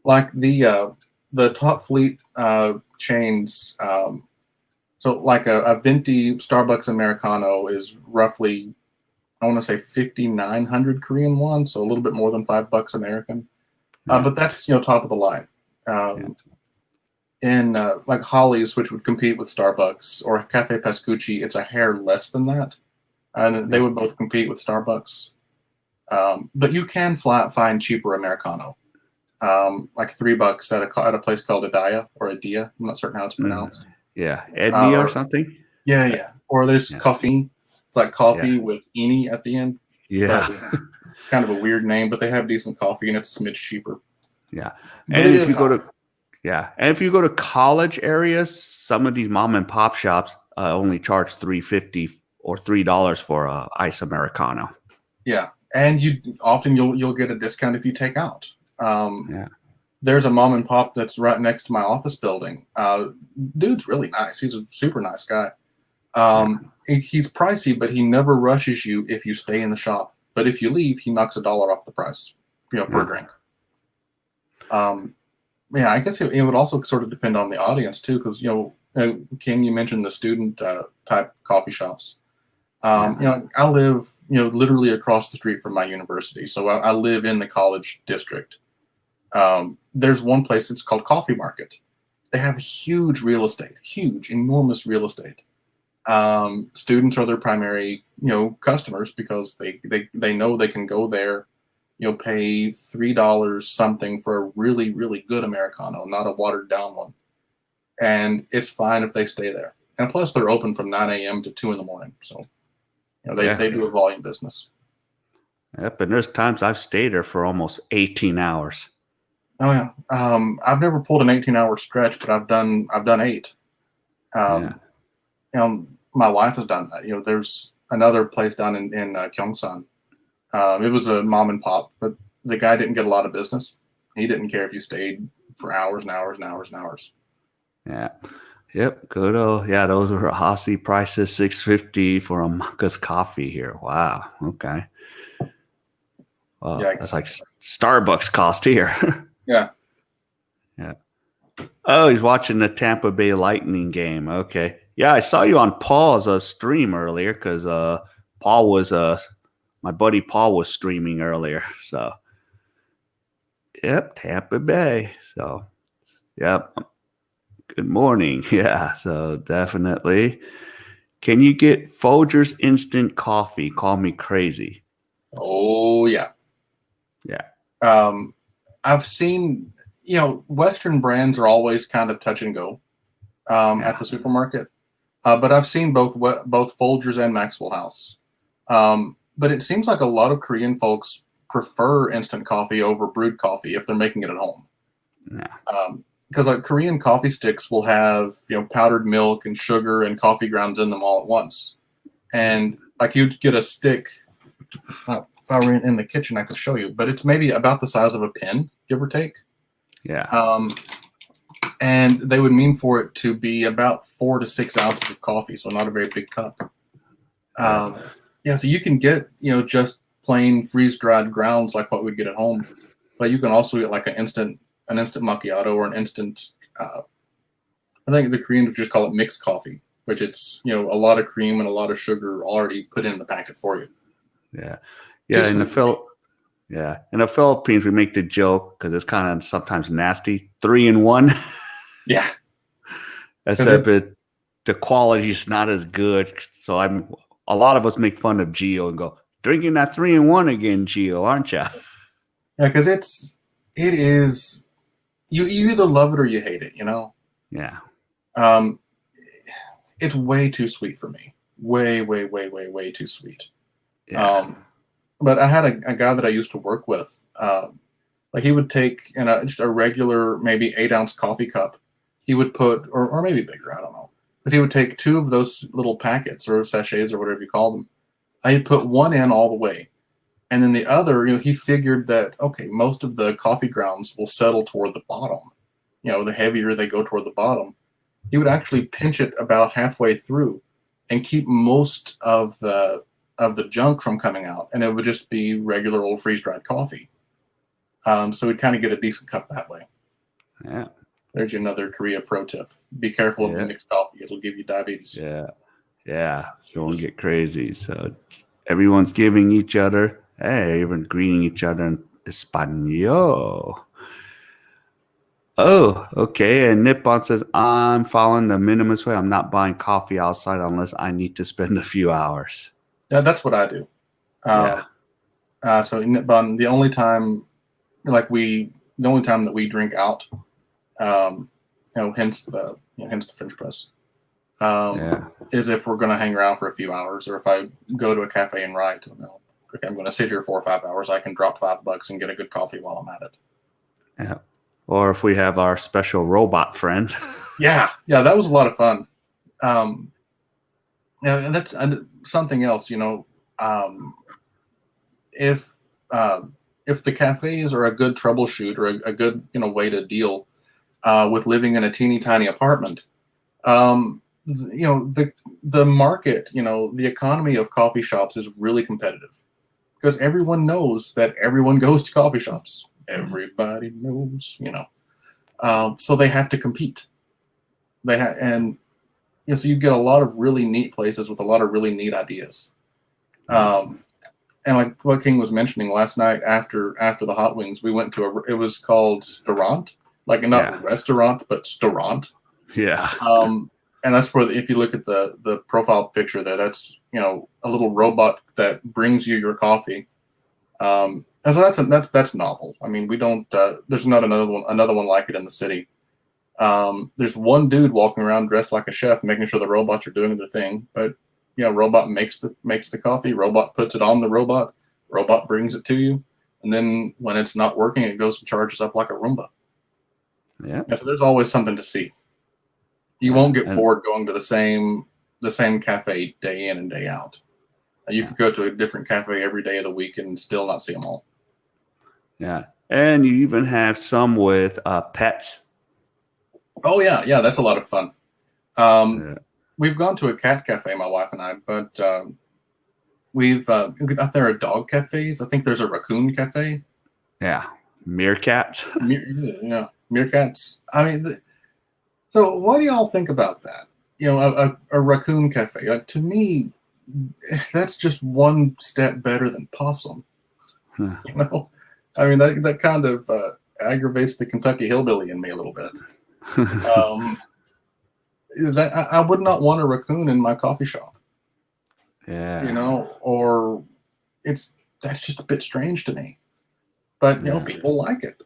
Like the top fleet chains. So like a venti Starbucks Americano is roughly, I want to say 5,900 Korean won, so a little bit more than $5 American. Yeah. But that's top of the line. In like Holly's, which would compete with Starbucks, or Cafe Pascucci, it's a hair less than that, and they would both compete with Starbucks. But you can find cheaper Americano, like $3 at a place called Adaya or Adia. I'm not certain how it's pronounced. Yeah, Edney or something. Yeah. Or there's coffee. It's like coffee with "ini" at the end. Yeah. But kind of a weird name, but they have decent coffee and it's a smidge cheaper. Yeah. But And if you go to college areas, some of these mom and pop shops only charge $3.50 or $3 for a ice Americano. Yeah. And you'll get a discount if you take out. There's a mom and pop that's right next to my office building. Dude's really nice. He's a super nice guy. He's pricey, but he never rushes you if you stay in the shop. But if you leave, he knocks $1 off the price, per drink. I guess it would also sort of depend on the audience too, because King, you mentioned the student type coffee shops. I live literally across the street from my university, so I live in the college district. There's one place, it's called Coffee Market. They have huge real estate, enormous real estate. Students are their primary, customers because they know they can go there, pay $3 something for a really, really good Americano, not a watered down one. And it's fine if they stay there. And plus they're open from 9 a.m. to 2 in the morning. So, they do a volume business. Yep. And there's times I've stayed there for almost 18 hours. Oh yeah. I've never pulled an 18-hour stretch, but I've done 8. My wife has done that. There's another place down in Gyeongsan. It was a mom and pop, but the guy didn't get a lot of business. He didn't care if you stayed for hours and hours and hours and hours. Yeah. Yep. Good old, those were Aussie prices, $6.50 for a Macca's coffee here. Wow. Okay. Well, that's like Starbucks cost here. Yeah. Yeah. Oh, he's watching the Tampa Bay Lightning game. Okay. Yeah, I saw you on Paul's stream earlier because Paul was my buddy Paul was streaming earlier. So, yep, Tampa Bay. So, Yep. Good morning. Yeah, so definitely. Can you get Folgers instant coffee? Call me crazy. Oh yeah. Yeah. Um, I've seen, Western brands are always kind of touch and go at Yeah. the supermarket, but I've seen both Folgers and Maxwell House. But it seems like a lot of Korean folks prefer instant coffee over brewed coffee if they're making it at home. Yeah. Because like Korean coffee sticks will have powdered milk and sugar and coffee grounds in them all at once, and like you'd get a stick. If I were in the kitchen, I could show you, but it's maybe about the size of a pin, give or take. Yeah. And they would mean for it to be about 4 to 6 ounces of coffee, so not a very big cup. Yeah, so you can get just plain freeze dried grounds like what we'd get at home, but you can also get like an instant macchiato or an instant. I think the Koreans would just call it mixed coffee, which it's a lot of cream and a lot of sugar already put in the packet for you. Yeah. Too Yeah. sweet for me. In the Philippines, we make the joke because it's kind of sometimes nasty. 3-in-1. Yeah, Except the quality is not as good. So a lot of us make fun of Gio and go, drinking that 3-in-1 again, Gio, aren't you? yeah, because it is you either love it or you hate it. Yeah. Um, it's way too sweet for me. Way, way, way, way, way too sweet. Yeah. But I had a guy that I used to work with. Like he would take in just a regular, maybe 8-ounce coffee cup. He would put, or maybe bigger, I don't know. But he would take 2 of those little packets or sachets or whatever you call them. He'd put one in all the way, and then the other, he figured that okay, most of the coffee grounds will settle toward the bottom. The heavier they go toward the bottom, he would actually pinch it about halfway through, and keep most of the junk from coming out, and it would just be regular old freeze dried coffee. So we'd kind of get a decent cup that way. Yeah. There's another Korea pro tip. Be careful of the mixed coffee. It'll give you diabetes. Yeah. Yeah. Don't get crazy. So everyone's giving each other, hey, even greeting each other in Espanol. Oh, okay. And Nippon says, I'm following the minimalist way. I'm not buying coffee outside unless I need to spend a few hours. Yeah, that's what I do. Yeah. So in Nippon, the only time that we drink out, hence the French press, is if we're going to hang around for a few hours, or if I go to a cafe and write, okay, I'm going to sit here 4 or 5 hours, I can drop $5 and get a good coffee while I'm at it. Yeah. Or if we have our special robot friends. Yeah, that was a lot of fun. And that's something else. If the cafes are a good troubleshoot or a good way to deal with living in a teeny tiny apartment, the market, the economy of coffee shops is really competitive because everyone knows that everyone goes to coffee shops. Everybody knows, so they have to compete. So you get a lot of really neat places with a lot of really neat ideas. And like what King was mentioning last night after the hot wings, we went to it was called Staurant, like not restaurant, but Staurant. Yeah. And that's where if you look at the profile picture there, that's a little robot that brings you your coffee. And so that's novel. I mean, we don't. There's not another one like it in the city. There's one dude walking around dressed like a chef, making sure the robots are doing their thing. But robot makes the coffee. Robot puts it on the robot. Robot brings it to you, and then when it's not working, it goes and charges up like a Roomba. Yeah. So there's always something to see. You won't get bored going to the same cafe day in and day out. You could go to a different cafe every day of the week and still not see them all. Yeah. And you even have some with pets. Oh, yeah. That's a lot of fun. We've gone to a cat cafe, my wife and I, but there are dog cafes. I think there's a raccoon cafe. Yeah. Meerkats. Meerkats. I mean, so what do y'all think about that? A raccoon cafe. To me, that's just one step better than possum. I mean, that kind of aggravates the Kentucky hillbilly in me a little bit. Um, that I would not want a raccoon in my coffee shop, Yeah. or that's just a bit strange to me. But Yeah. people like it,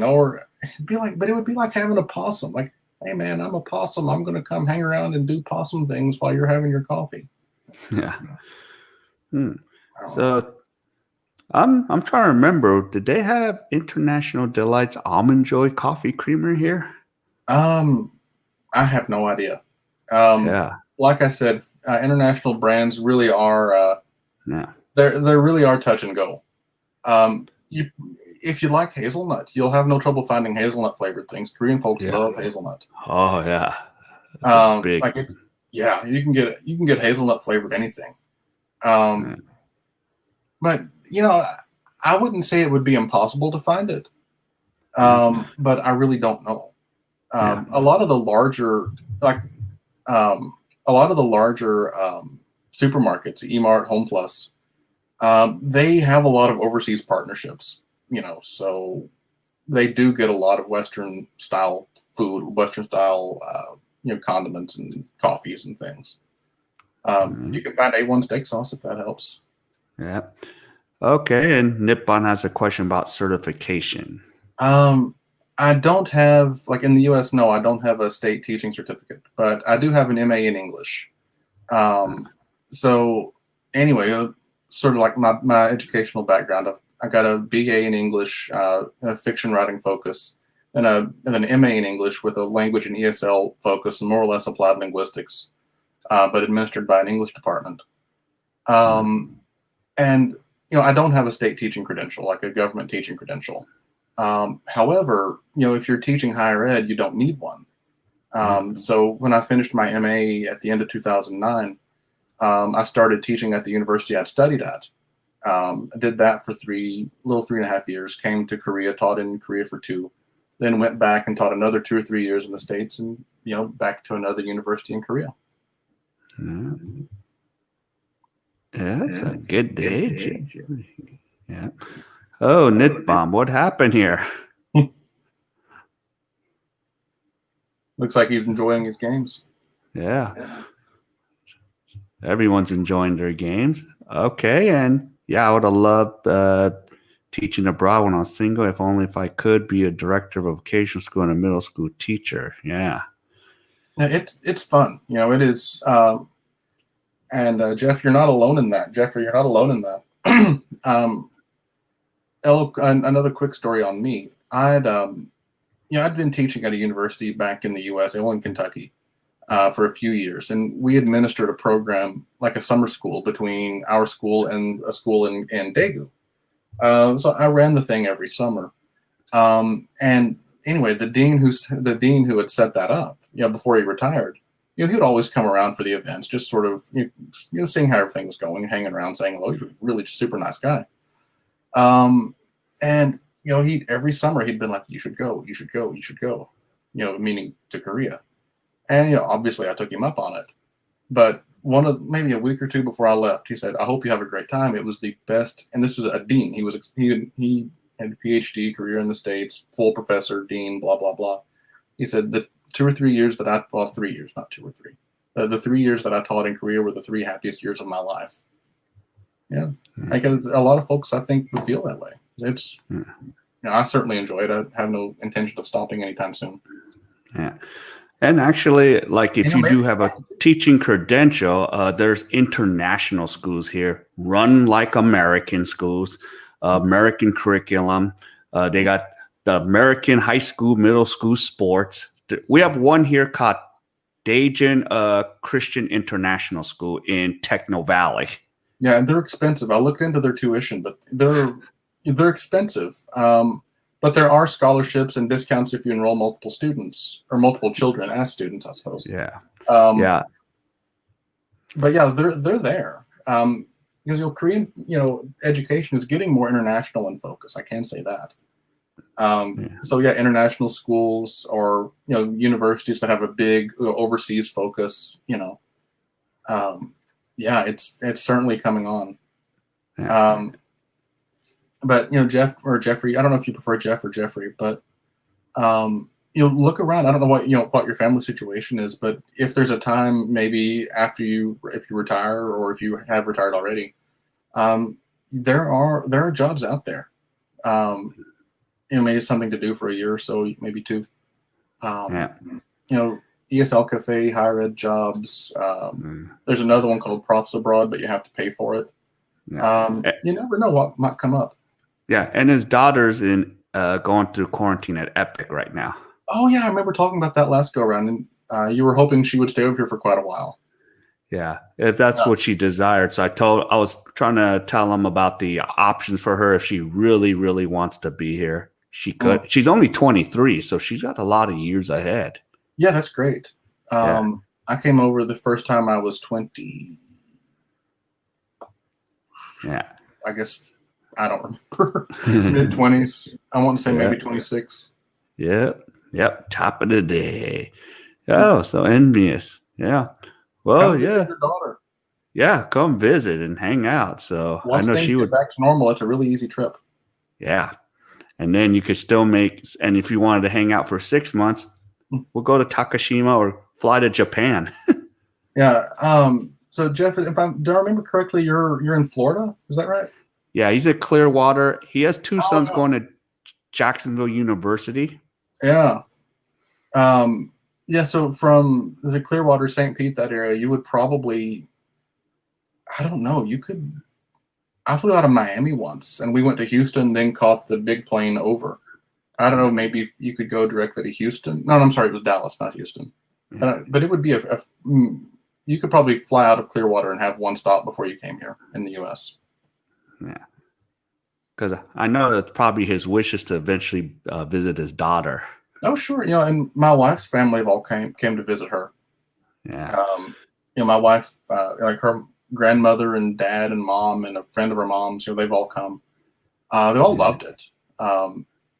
or but it would be like having a possum. Like, hey man, I'm a possum. I'm gonna come hang around and do possum things while you're having your coffee. Yeah. Hmm. I don't know. So I'm trying to remember. Did they have International Delights Almond Joy coffee creamer here? I have no idea. Um, Yeah. like I said, international brands really are Yeah. they really are touch and go. You If you like hazelnut, you'll have no trouble finding hazelnut flavored things. Korean folks Yeah. love hazelnut. Oh yeah. That's a big. Like it's Yeah, you can get hazelnut flavored anything. Yeah. Um, but I wouldn't say it would be impossible to find it. Yeah. But I really don't know. Yeah. A lot of the larger like a lot of the larger supermarkets, Emart, Home Plus, they have a lot of overseas partnerships. So they do get a lot of Western style food, Western style condiments and coffees and things. You can find A1 steak sauce if that helps. Yeah. Okay. And Nippon has a question about certification. Um, I don't have, like in the US, no, I don't have a state teaching certificate, but I do have an MA in English. So anyway, sort of like my educational background, I got a BA in English, a fiction writing focus, and an MA in English with a language and ESL focus, and more or less applied linguistics, but administered by an English department. Um, and I don't have a state teaching credential, like a government teaching credential. However, if you're teaching higher ed, you don't need one. So when I finished my MA at the end of 2009, I started teaching at the university I'd studied at. I did that for 3.5 years, came to Korea, taught in Korea for 2, then went back and taught another 2 or 3 years in the States, and, back to another university in Korea. Yeah. Yeah, that's a good age. Yeah. Oh, Nitbomb, what happened here? Looks like he's enjoying his games. Yeah. Everyone's enjoying their games. Okay. And yeah, I would have loved teaching abroad when I was single, if I could be a director of a vocational school and a middle school teacher. Yeah. Yeah, it's fun. It is. And Jeff, you're not alone in that. Jeffrey, you're not alone in that. Another quick story on me. I'd been teaching at a university back in the U.S., in Kentucky, for a few years, and we administered a program like a summer school between our school and a school in Daegu. So I ran the thing every summer. And anyway, the dean who had set that up, before he retired, he would always come around for the events, just sort of seeing how everything was going, hanging around, saying hello. He's a really super nice guy. And he every summer he'd been like, you should go, you should go, you should go, meaning to Korea. And obviously I took him up on it. But maybe a week or two before I left, he said, I hope you have a great time. It was the best. And this was a dean. He had a PhD career in the States, full professor, dean, blah, blah, blah. He said the 2 or 3 years 3 years, not 2 or 3. The 3 years that I taught in Korea were the 3 happiest years of my life. Yeah. Like a lot of folks, I think, would feel that way. It's, I certainly enjoy it. I have no intention of stopping anytime soon. Yeah. And actually, like if you do have a teaching credential, there's international schools here, run like American schools, American curriculum. They got the American high school, middle school sports. We have one here called Daejeon Christian International School in Techno Valley. Yeah, and they're expensive. I looked into their tuition, but they're expensive. But there are scholarships and discounts if you enroll multiple students or multiple children as students, I suppose. Yeah. Yeah. But yeah, they're there. Because Korean education is getting more international in focus. I can say that. So yeah, international schools or universities that have a big overseas focus. Yeah, it's certainly coming on. But Jeff or Jeffrey, I don't know if you prefer Jeff or Jeffrey, but look around. I don't know what your family situation is, but if there's a time maybe after if you retire or if you have retired already, um, there are jobs out there. Um, maybe something to do for a year or so, maybe two. Um, Yeah. ESL Cafe, higher ed jobs. Mm. There's another one called Profs Abroad, but you have to pay for it. Yeah. You never know what might come up. Yeah. And his daughter's in going through quarantine at Epic right now. Oh yeah, I remember talking about that last go around, and you were hoping she would stay over here for quite a while. Yeah, if that's Yeah. what she desired. So I was trying to tell him about the options for her if she really, really wants to be here. She Mm. could. She's only 23, so she's got a lot of years ahead. Yeah, that's great. Yeah, I came over the first time I was 20. yeah, I guess I don't remember. Mid 20s. I want to say yeah, maybe 26. yep, yep. Top of the day. Oh, so envious. Yeah. Well, Come visit yeah, your daughter. yeah. Come visit and hang out. So I Once know things she get would. back to normal, it's a really easy trip. Yeah, and then you could still make. And if you wanted to hang out for 6 months, Mm. we'll go to Takashima or fly to Japan. Yeah. So Jeff, do I remember correctly, you're in Florida? Is that right? Yeah, he's at Clearwater. He has two sons Oh going to Jacksonville University. yeah. Yeah. So from the Clearwater, St. Pete, that area, you would probably, I don't know, you could. I flew out of Miami once, and we went to Houston, then caught the big plane over. I don't know, Yeah, maybe you could go directly to Houston. No, I'm sorry, it was Dallas, not Houston. yeah, But it would be you could probably fly out of Clearwater and have one stop before you came here in the U.S. yeah. Because I know that's probably his wish is to eventually visit his daughter. Oh, sure. And my wife's family have all came to visit her. Yeah, My wife, like her grandmother and dad and mom and a friend of her mom's, they've all come. They all yeah, loved it.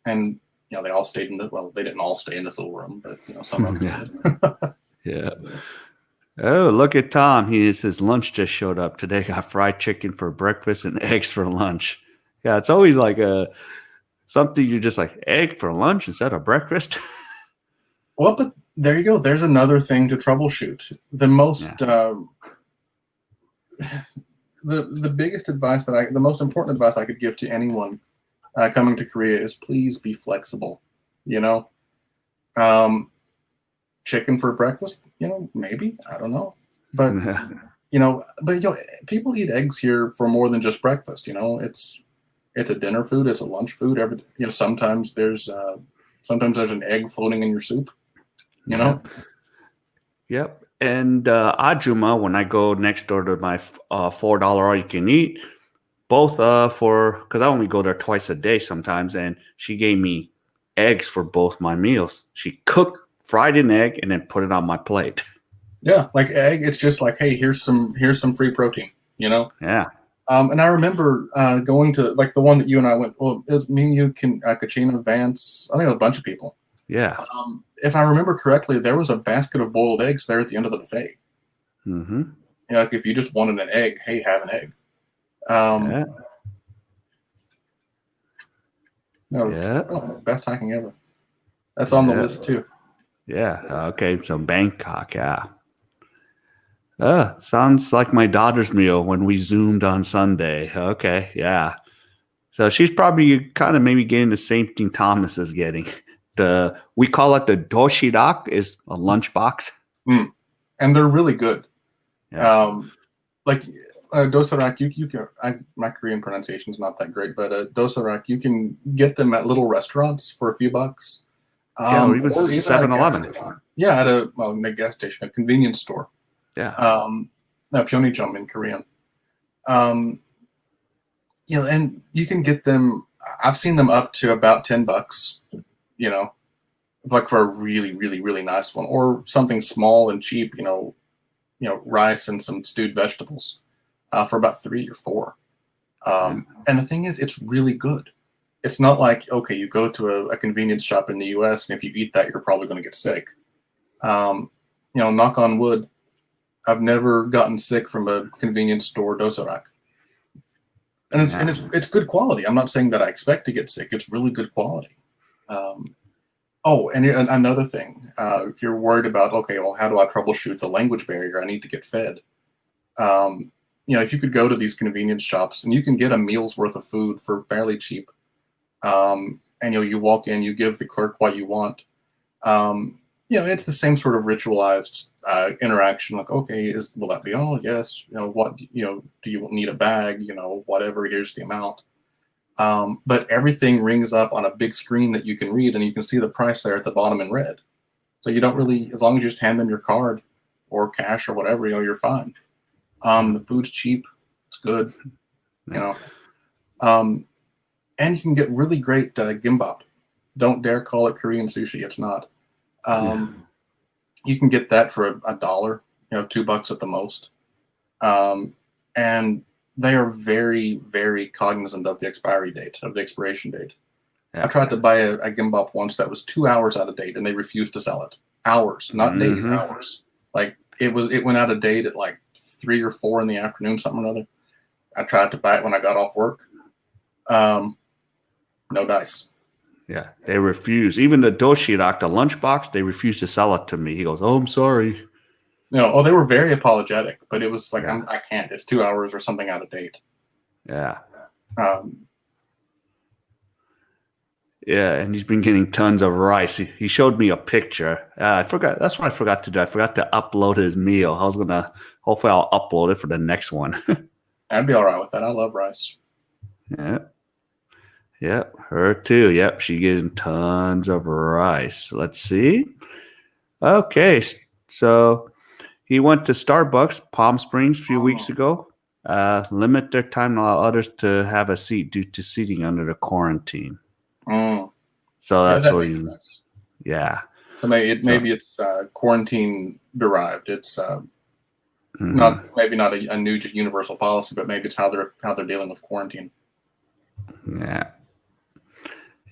And they all stayed in well, they didn't all stay in this little room, but some of them yeah, did. yeah. Oh, look at Tom. His lunch just showed up today. Got fried chicken for breakfast and eggs for lunch. Yeah, it's always like something you're just like egg for lunch instead of breakfast. Well, but there you go. There's another thing to troubleshoot. Yeah, The most important advice I could give to anyone coming to Korea is please be flexible. You know, um, chicken for breakfast. Maybe I don't know, but people eat eggs here for more than just breakfast. It's a dinner food. It's a lunch food. Sometimes there's an egg floating in your soup. You know. yep. Yep. And Ajuma, when I go next door to my $4 all you can eat, both because I only go there twice a day sometimes, and she gave me eggs for both my meals. She cooked, fried an egg, and then put it on my plate. Yeah, like egg. It's just like, hey, here's some free protein. Yeah. And I remember going to like the one that you and I went. Well, it was me, and you, Kachina, Vance. I think a bunch of people. Yeah. If I remember correctly, there was a basket of boiled eggs there at the end of the buffet. Mm-hmm. Like if you just wanted an egg, hey, have an egg. Um, Yeah. no, Yeah. oh, best hiking ever. That's on the Yeah. list too. Yeah. Okay. So Bangkok. Yeah. Sounds like my daughter's meal when we zoomed on Sunday. Okay. Yeah. So she's probably kind of maybe getting the same thing Thomas is getting. We call it the doshirak, is a lunchbox. Mm. And they're really good. Yeah. Like dosarak, you can. My Korean pronunciation is not that great, but dosarak, you can get them at little restaurants for a few bucks, Yeah. Or even or even at a gas 7-Eleven. station. Yeah, a gas station, a convenience store. Yeah. Pyeongjam in Korean. Um, and you can get them. I've seen them up to about $10. Like for a really, really, really nice one, or something small and cheap. Rice and some stewed vegetables for about 3 or 4. Yeah. And the thing is, it's really good. It's not like, okay, you go to a convenience shop in the U.S. and if you eat that, you're probably going to get sick. Knock on wood, I've never gotten sick from a convenience store dosarak. And it's good quality. I'm not saying that I expect to get sick. It's really good quality. Oh, and another thing, if you're worried about, okay, well, how do I troubleshoot the language barrier? I need to get fed. If you could go to these convenience shops and you can get a meal's worth of food for fairly cheap, and you walk in, you give the clerk what you want. It's the same sort of ritualized interaction. Like, okay, will that be all? Yes. What? Do you need a bag? Whatever. Here's the amount. But everything rings up on a big screen that you can read, and you can see the price there at the bottom in red. So you don't really, as long as you just hand them your card or cash or whatever, you're fine. The food's cheap. It's good. And you can get really great gimbap. Don't dare call it Korean sushi. It's not. You can get that for $1, $2 at the most. And they are very, very cognizant of the expiration date. I tried to buy a gimbap once that was 2 hours out of date, and they refused to sell it. Hours, not days, hours. Like it went out of date at like 3 or 4 in the afternoon, something or other. I tried to buy it when I got off work. No dice. Yeah, they refuse. Even the doshirak, the lunchbox, they refuse to sell it to me. He goes, "Oh, I'm sorry." They were very apologetic, but it was like, I can't. It's 2 hours or something out of date. Yeah. Yeah, and he's been getting tons of rice. He showed me a picture. I forgot. That's what I forgot to do. I forgot to upload his meal. Hopefully I'll upload it for the next one. I'd be all right with that. I love rice. Yeah. Yep, her too. Yep, she getting tons of rice. Let's see. Okay, so he went to Starbucks, Palm Springs, a few weeks ago. Limit their time to allow others to have a seat due to seating under the quarantine. So that's that what makes sense. Yeah. Maybe it's quarantine derived. It's not a new universal policy, but maybe it's how they're dealing with quarantine. Yeah.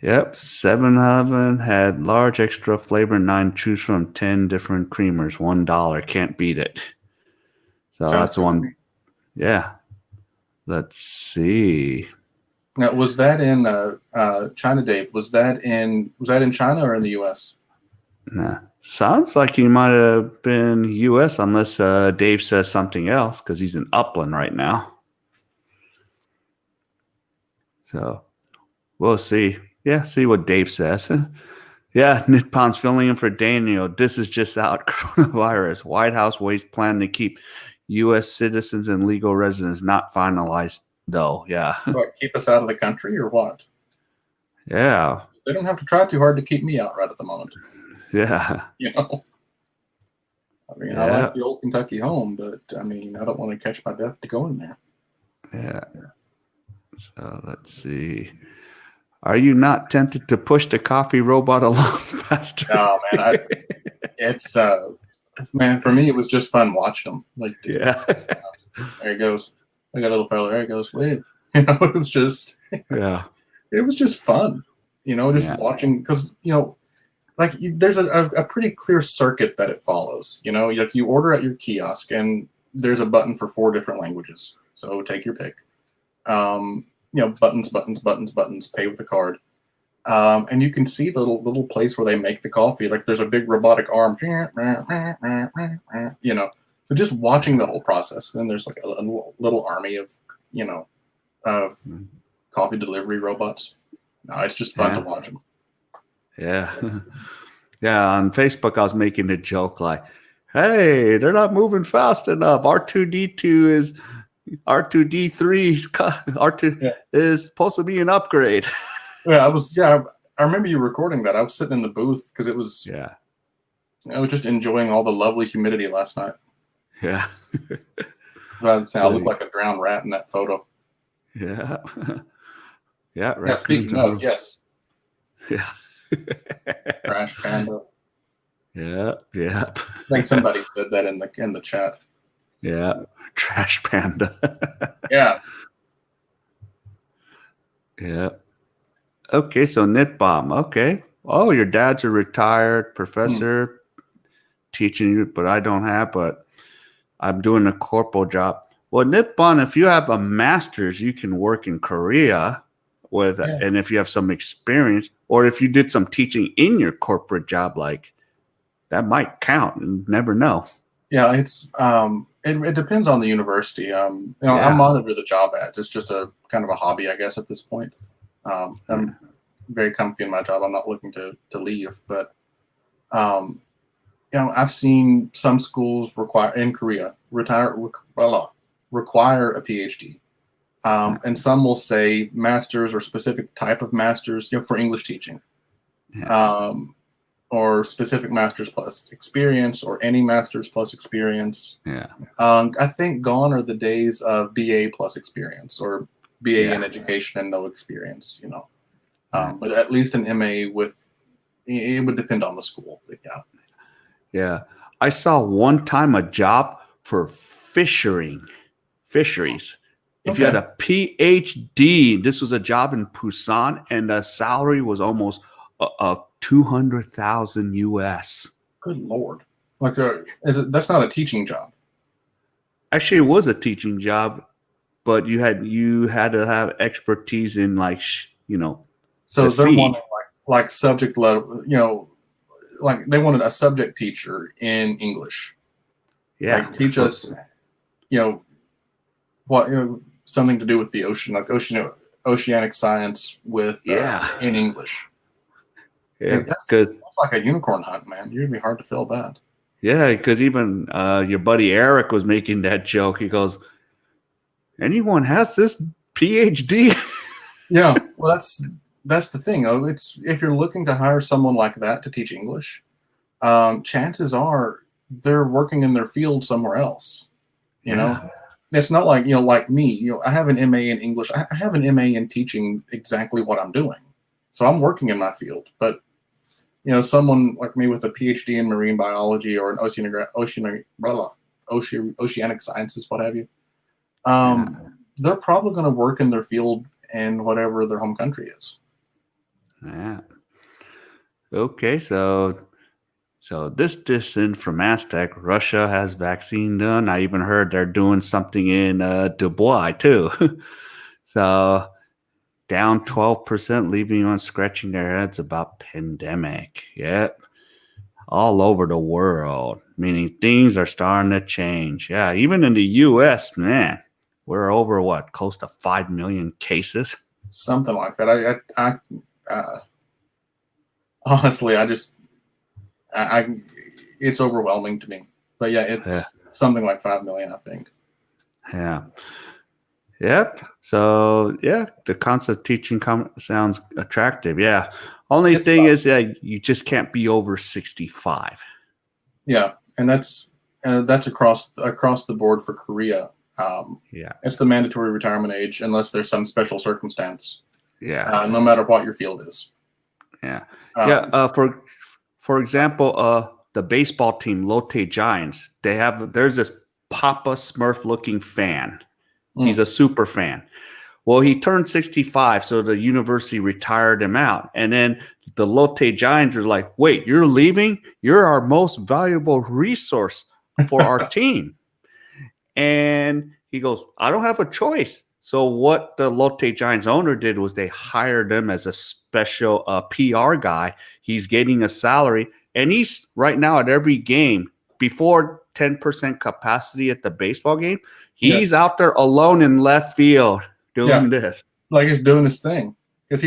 Yep, 7-Eleven had large extra flavor 9 choose from 10 different creamers, $1. Can't beat it. So that's one. Yeah. Let's see. Now, was that in China, Dave? Was that in China or in the U.S.? Nah. Sounds like he might have been U.S. unless Dave says something else, because he's in Upland right now. So we'll see. Yeah, see what Dave says. Yeah, Nippon's filling in for Daniel. This is just out. Coronavirus. White House waits plan to keep U.S. citizens and legal residents not finalized, though. Yeah. What, keep us out of the country or what? Yeah. They don't have to try too hard to keep me out right at the moment. Yeah. I like the old Kentucky home, but I don't want to catch my death to go in there. Yeah. So let's see. Are you not tempted to push the coffee robot along faster? No, man. Man, for me, it was just fun watching them. Like, dude, there he goes. I got a little fella. There he goes. Wait. It was just, it was just fun. Watching, because, there's a pretty clear circuit that it follows. Like you order at your kiosk and there's a button for 4 different languages. So take your pick. Buttons, pay with a card. And you can see the little place where they make the coffee. Like there's a big robotic arm, so just watching the whole process. Then there's like a little army of coffee delivery robots. No, it's just fun to watch them. Yeah. Yeah. On Facebook, I was making a joke like, hey, they're not moving fast enough. R2D2 is R2D3's R2 is supposed to be an upgrade. Yeah, I remember you recording that. I was sitting in the booth because it was I was just enjoying all the lovely humidity last night. Yeah. I look like a drowned rat in that photo. Yeah. Yeah. Speaking of, yes. Yeah. Trash panda. Yeah. Yeah. I think somebody said that in the chat. Yeah. Trash panda. Yeah. Yeah. Okay, so Knitbomb. Okay. Oh, your dad's a retired professor teaching you, but I'm doing a corporal job. Well, Knitbomb, if you have a master's, you can work in Korea with, Yeah. and if you have some experience, or if you did some teaching in your corporate job, like that might count. You never know. Yeah, it depends on the university. I Yeah. monitor the job ads. It's just a kind of a hobby, I guess, at this point. I'm very comfy in my job. I'm not looking to leave, but um, I've seen some schools require in Korea require a PhD, and some will say masters or specific type of masters, for English teaching. Yeah. Or specific masters plus experience, or any masters plus experience. Yeah. I think gone are the days of BA plus experience, or BA in Yeah. education and no experience. Yeah. But at least an MA with, it would depend on the school. But yeah. Yeah. I saw one time a job for fisheries. If you had Okay. a PhD, this was a job in Busan, and the salary was almost 200,000 US. Good Lord. Like, that's not a teaching job. Actually, it was a teaching job, but you had to have expertise in the So they're sea. wanting like subject level, like they wanted a subject teacher in English. Yeah. Like teach us, what something to do with the ocean, like oceanic science with in English. Yeah, That's because like a unicorn hunt, man. You're gonna be hard to fill that. even your buddy Eric was making that joke. He goes, "Anyone has this PhD?" Yeah, well, that's the thing. It's if you're looking to hire someone like that to teach English, chances are they're working in their field somewhere else. It's not like like me. I have an MA in English. I have an MA in teaching exactly what I'm doing, so I'm working in my field. But someone like me with a PhD in marine biology or an oceanic sciences, what have you, they're probably going to work in their field in whatever their home country is. Yeah. Okay, so this distance from Aztec, Russia has vaccine done. I even heard they're doing something in Dubai too. So down 12%, leaving on scratching their heads about pandemic. Yep. All over the world, meaning things are starting to change. Yeah, even in the US, man, we're over close to 5 million cases. Something like that. I honestly, it's overwhelming to me. But yeah, it's something like 5 million, I think. Yeah. Yep. So yeah, the concept of teaching sounds attractive. Yeah. Only thing is that you just can't be over 65. Yeah, and that's across the board for Korea. Yeah. It's the mandatory retirement age unless there's some special circumstance. Yeah. No matter what your field is. Yeah. Yeah. For example, the baseball team, Lotte Giants, there's this Papa Smurf looking fan. He's a super fan. Well, he turned 65, so the university retired him out. And then the Lotte Giants are like, wait, you're leaving? You're our most valuable resource for our team. And he goes, I don't have a choice. So what the Lotte Giants owner did was they hired him as a special PR guy. He's getting a salary. And he's right now at every game, before 10% capacity at the baseball game, he's out there alone in left field doing this. Like he's doing his thing. Because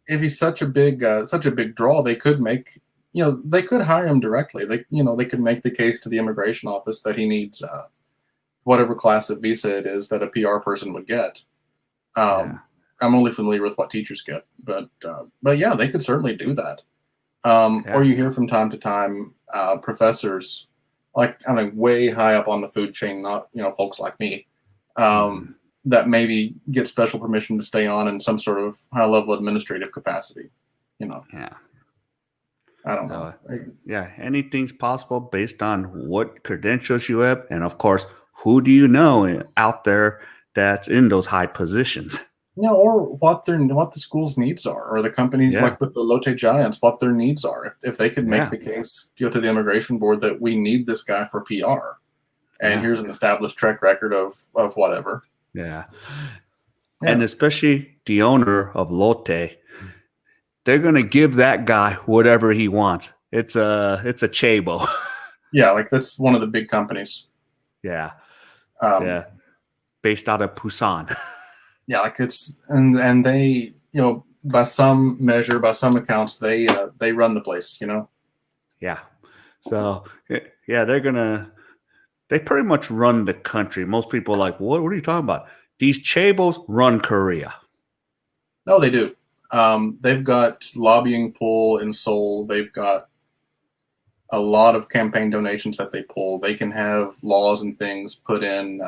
if he's such a big draw, they could they could hire him directly. They could make the case to the immigration office that he needs whatever class of visa it is that a PR person would get. I'm only familiar with what teachers get, but yeah, they could certainly do that. Or you hear from time to time professors, like way high up on the food chain, not folks like me, that maybe get special permission to stay on in some sort of high level administrative capacity. Yeah. I don't know. Yeah, anything's possible based on what credentials you have, and of course, who do you know out there that's in those high positions? Or what the school's needs are, or the companies like with the Lotte Giants, what their needs are. If they could make the case to the immigration board that we need this guy for PR, and here's an established track record of whatever. Yeah. And Yeah, especially the owner of Lotte, they're gonna give that guy whatever he wants. It's a chabo. yeah, like that's one of the big companies. Yeah, Um, yeah, based out of Busan. yeah, like it's and they, by some measure, by some accounts, they run the place. Yeah, so yeah, they pretty much run the country. Most people are like, what are you talking about? These chabos run Korea. No, they do. They've got lobbying pull in Seoul. They've got a lot of campaign donations that they pull. They can have laws and things put in.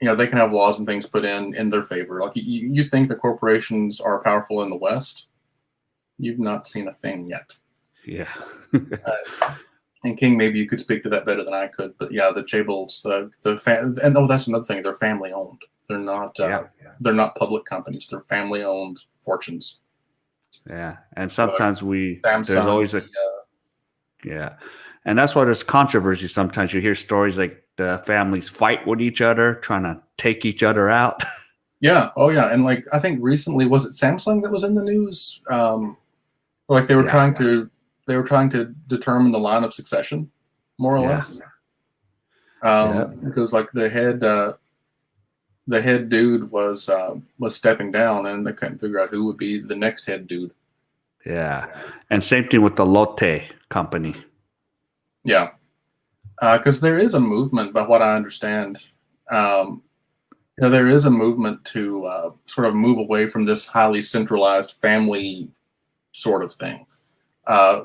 They can have laws and things put in their favor. Like you think the corporations are powerful in the West? You've not seen a thing yet. Yeah. And King, maybe you could speak to that better than I could. But yeah, the Chables, and that's another thing. They're family owned. They're not. Yeah. They're not public companies. They're family owned fortunes. Yeah. And So like sometimes there's Samsung. always yeah. And that's why there's controversy. Sometimes you hear stories like the families fight with each other, trying to take each other out. Yeah. Oh yeah. And like I think recently was it Samsung that was in the news? Like they were Yeah. trying to determine the line of succession, more or Yeah. less. Yeah. Because like the head dude was stepping down, and they couldn't figure out who would be the next head dude. Yeah. And same thing with the Lotte company. Yeah, because there is a movement, by what I understand. Um, there is a movement to sort of move away from this highly centralized family sort of thing,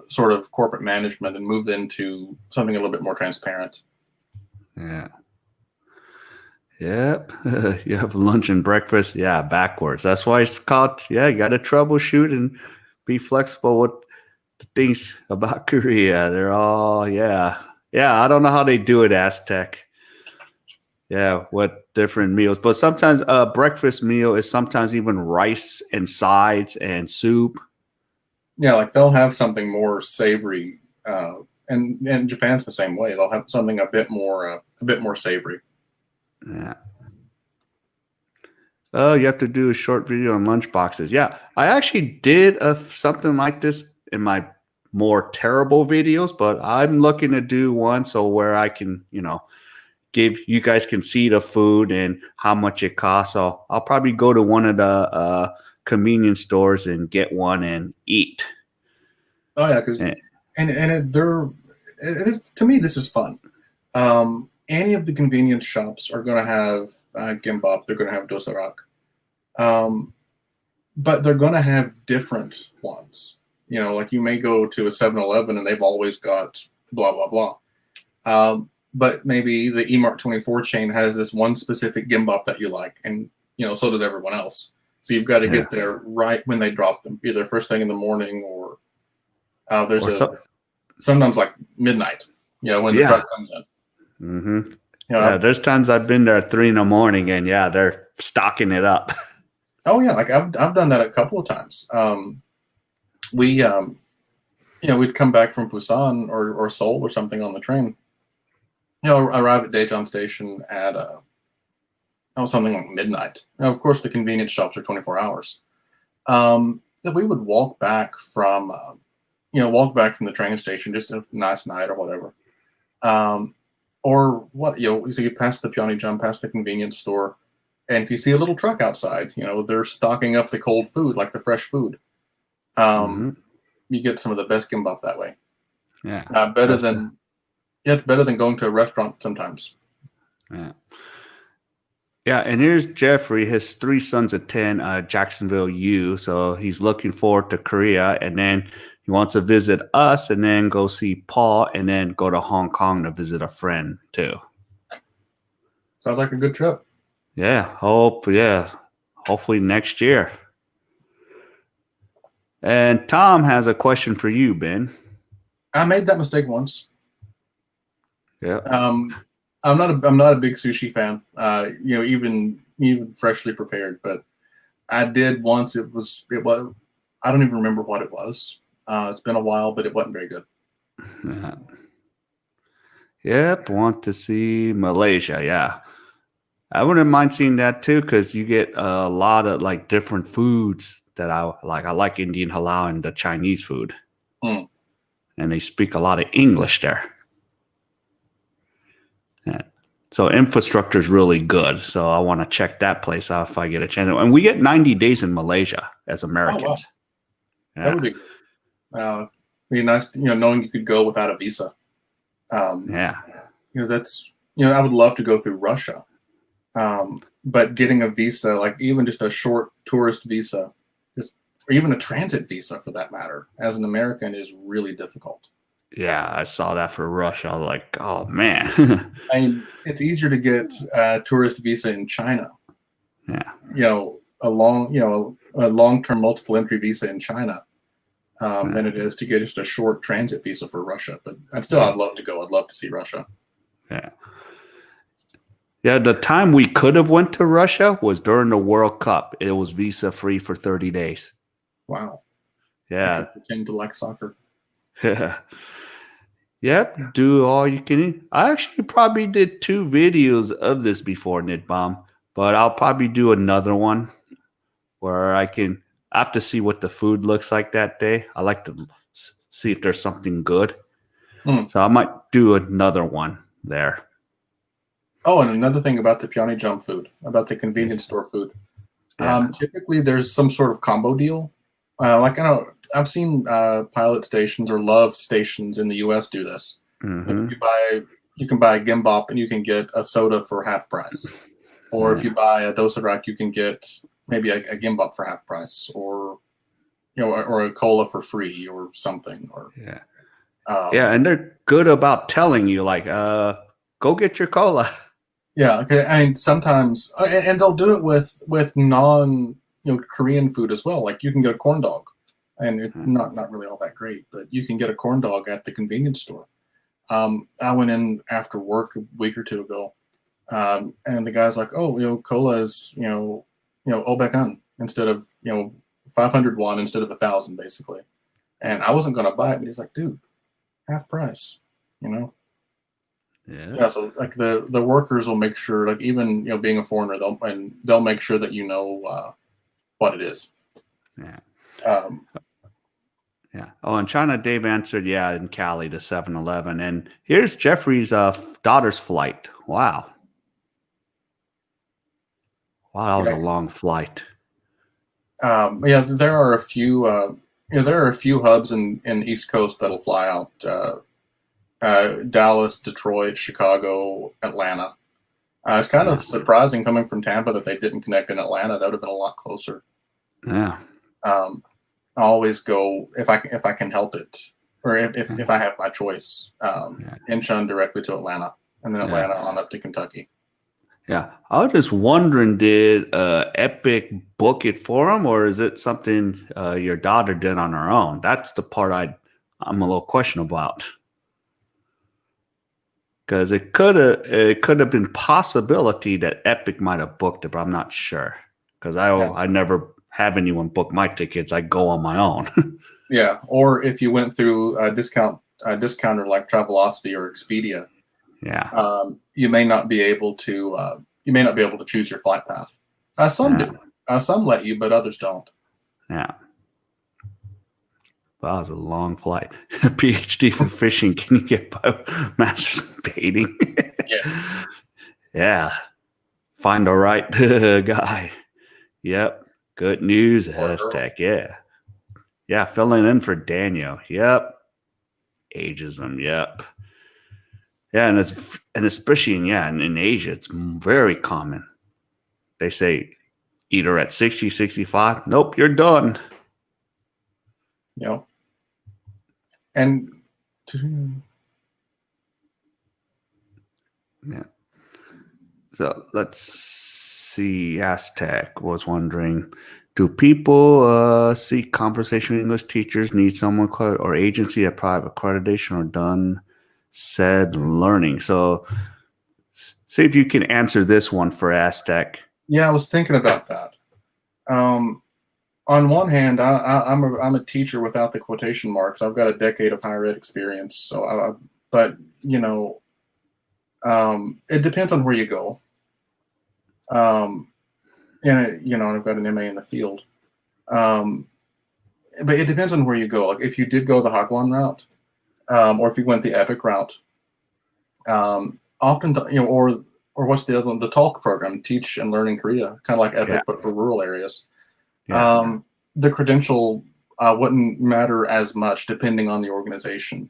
sort of corporate management, and move into something a little bit more transparent. Yeah. Yep. You have lunch and breakfast. Yeah, backwards. That's why it's called. Yeah, you got to troubleshoot and be flexible with the things about Korea. They're all, yeah. Yeah, I don't know how they do it, Aztec. Yeah, what different meals. But sometimes a breakfast meal is sometimes even rice and sides and soup. Yeah, like they'll have something more savory, and Japan's the same way. They'll have something a bit more savory. Yeah. Oh, you have to do a short video on lunch boxes. Yeah, I actually did something like this in my more terrible videos, but I'm looking to do one so where I can, give you guys can see the food and how much it costs. So I'll probably go to one of the convenience stores and get one and eat. Oh yeah, because And, it is, to me this is fun. Any of the convenience shops are going to have gimbap. They're going to have dosarak, but they're going to have different ones. Like you may go to a 7-Eleven and they've always got blah blah blah. But maybe the eMart24 chain has this one specific gimbap that you like, and so does everyone else. So you've got to get there right when they drop them, either first thing in the morning or sometimes like midnight. When the truck comes in. Mm-hmm. Yeah, there's times I've been there at 3 a.m. and yeah, they're stocking it up. Oh yeah, like I've done that a couple of times. We'd come back from Busan or Seoul or something on the train. Arrive at Daejeon Station at something like midnight. Now, of course, the convenience shops are 24 hours. We would walk back from the train station, just a nice night or whatever. Or what, so you pass the Pyeongjam, past the convenience store, and if you see a little truck outside, they're stocking up the cold food, like the fresh food. You get some of the best gimbap that way. Yeah. It's better than going to a restaurant sometimes. Yeah. Yeah, and here's Jeffrey. His 3 sons attend Jacksonville U, so he's looking forward to Korea, and then he wants to visit us, and then go see Paul, and then go to Hong Kong to visit a friend too. Sounds like a good trip. Yeah, hopefully next year. And Tom has a question for you, Ben. I made that mistake once. Yeah. I'm not a big sushi fan. Even freshly prepared, but I did once. It was I don't even remember what it was. It's been a while, but it wasn't very good. Yeah. Yep, want to see Malaysia. Yeah. I wouldn't mind seeing that too, because you get a lot of like different foods that I like. I like Indian halal and the Chinese food, Hmm. and they speak a lot of English there. Yeah. So infrastructure is really good. So I want to check that place out if I get a chance. And we get 90 days in Malaysia as Oh wow, Americans. that Yeah. would be good. Be nice, knowing you could go without a visa. Um, Yeah. that's I would love to go through Russia, but getting a visa, like even just a short tourist visa, just or even a transit visa for that matter, as an American, is really difficult. Yeah. I saw that for Russia. I was like, oh, man. I mean, it's easier to get a tourist visa in China, Yeah. a long-term multiple entry visa in China, Yeah. than it is to get just a short transit visa for Russia. But I'd love to go. I'd love to see Russia. Yeah. Yeah, the time we could have went to Russia was during the World Cup. It was visa free for 30 days. Wow, I Yeah. could pretend to like soccer. Yep, do all you can eat. I actually probably did 2 videos of this before, Nidbomb, but I'll probably do another one where I have to see what the food looks like that day. I like to see if there's something good. Hmm. So I might do another one there. Oh, and another thing about the Peony Jump food, about the Yeah. convenience store food. Yeah. Typically, there's some sort of combo deal. Like I've seen pilot stations or love stations in the U.S. do this. Like if Mm-hmm. you can buy a gimbap and you can get a soda for half price, or if Yeah. you buy a dosa you can get maybe a gimbap for half price, or or a cola for free, or something. Or Yeah. Yeah. um, And they're good about telling you, like, go get your cola. yeah, okay. I mean, sometimes, and they'll do it with non Korean food as well. Like you can get a corn dog, and it's not really all that great, but you can get a corn dog at the convenience store. I went in after work a week or two ago, and the guy's like, "Oh, cola is obekan instead of 500 won instead of 1,000 basically." And I wasn't gonna buy it, but he's like, "Dude, half price," you know. Yeah. Yeah, so like the workers will make sure, like even being a foreigner, they'll make sure that what it is. Yeah. Um, Yeah. Oh, in China, Dave answered, yeah, in Cali to 7-Eleven. And here's Jeffrey's daughter's flight. Wow. Wow, that was a yeah, long flight. yeah. There are a few. There are a few hubs in the East Coast that'll fly out. Dallas, Detroit, Chicago, Atlanta. It's kind Yeah. of surprising coming from Tampa that they didn't connect in Atlanta. That would have been a lot closer. Yeah. Um, I always go if I can help it, or if I have my choice. Yeah. Incheon directly to Atlanta, and then Yeah. Atlanta on up to Kentucky. Yeah. I was just wondering, did Epic book it for him, or is it something your daughter did on her own? That's the part I'm a little questionable about. Because it could have been possibility that Epic might have booked it, but I'm not sure. Because Yeah, I never have anyone book my tickets. I go on my own. yeah. Or if you went through a discounter like Travelocity or Expedia, Yeah. you may not be able to choose your flight path. Some Yeah. do. Some let you, but others don't. Yeah. Wow, that was a long flight. PhD for fishing. Can you get by masters in baiting? Yes. Yeah. Find the right guy. Yep. Good news. Or a girl. Hashtag. Yeah. Yeah. Filling in for Daniel. Yep. Ageism. Yep. Yeah. And especially in Asia, it's very common. They say either at 60, 65. Nope, you're done. You know, and to, Yeah. So let's see. Aztec was wondering, do people seek conversational English teachers need someone or agency that provide accreditation or done said learning? So see if you can answer this one for Aztec. yeah, I was thinking about that. Um, on one hand, I'm a teacher without the quotation marks. I've got a decade of higher ed experience. But it depends on where you go. Um, and I've got an MA in the field. Um, but it depends on where you go. Like if you did go the Hagwon route, or if you went the Epic route, often or what's the other one? The Talk program, Teach and Learn in Korea, kind of like Yeah. Epic but for rural areas. Yeah. The credential wouldn't matter as much depending on the organization.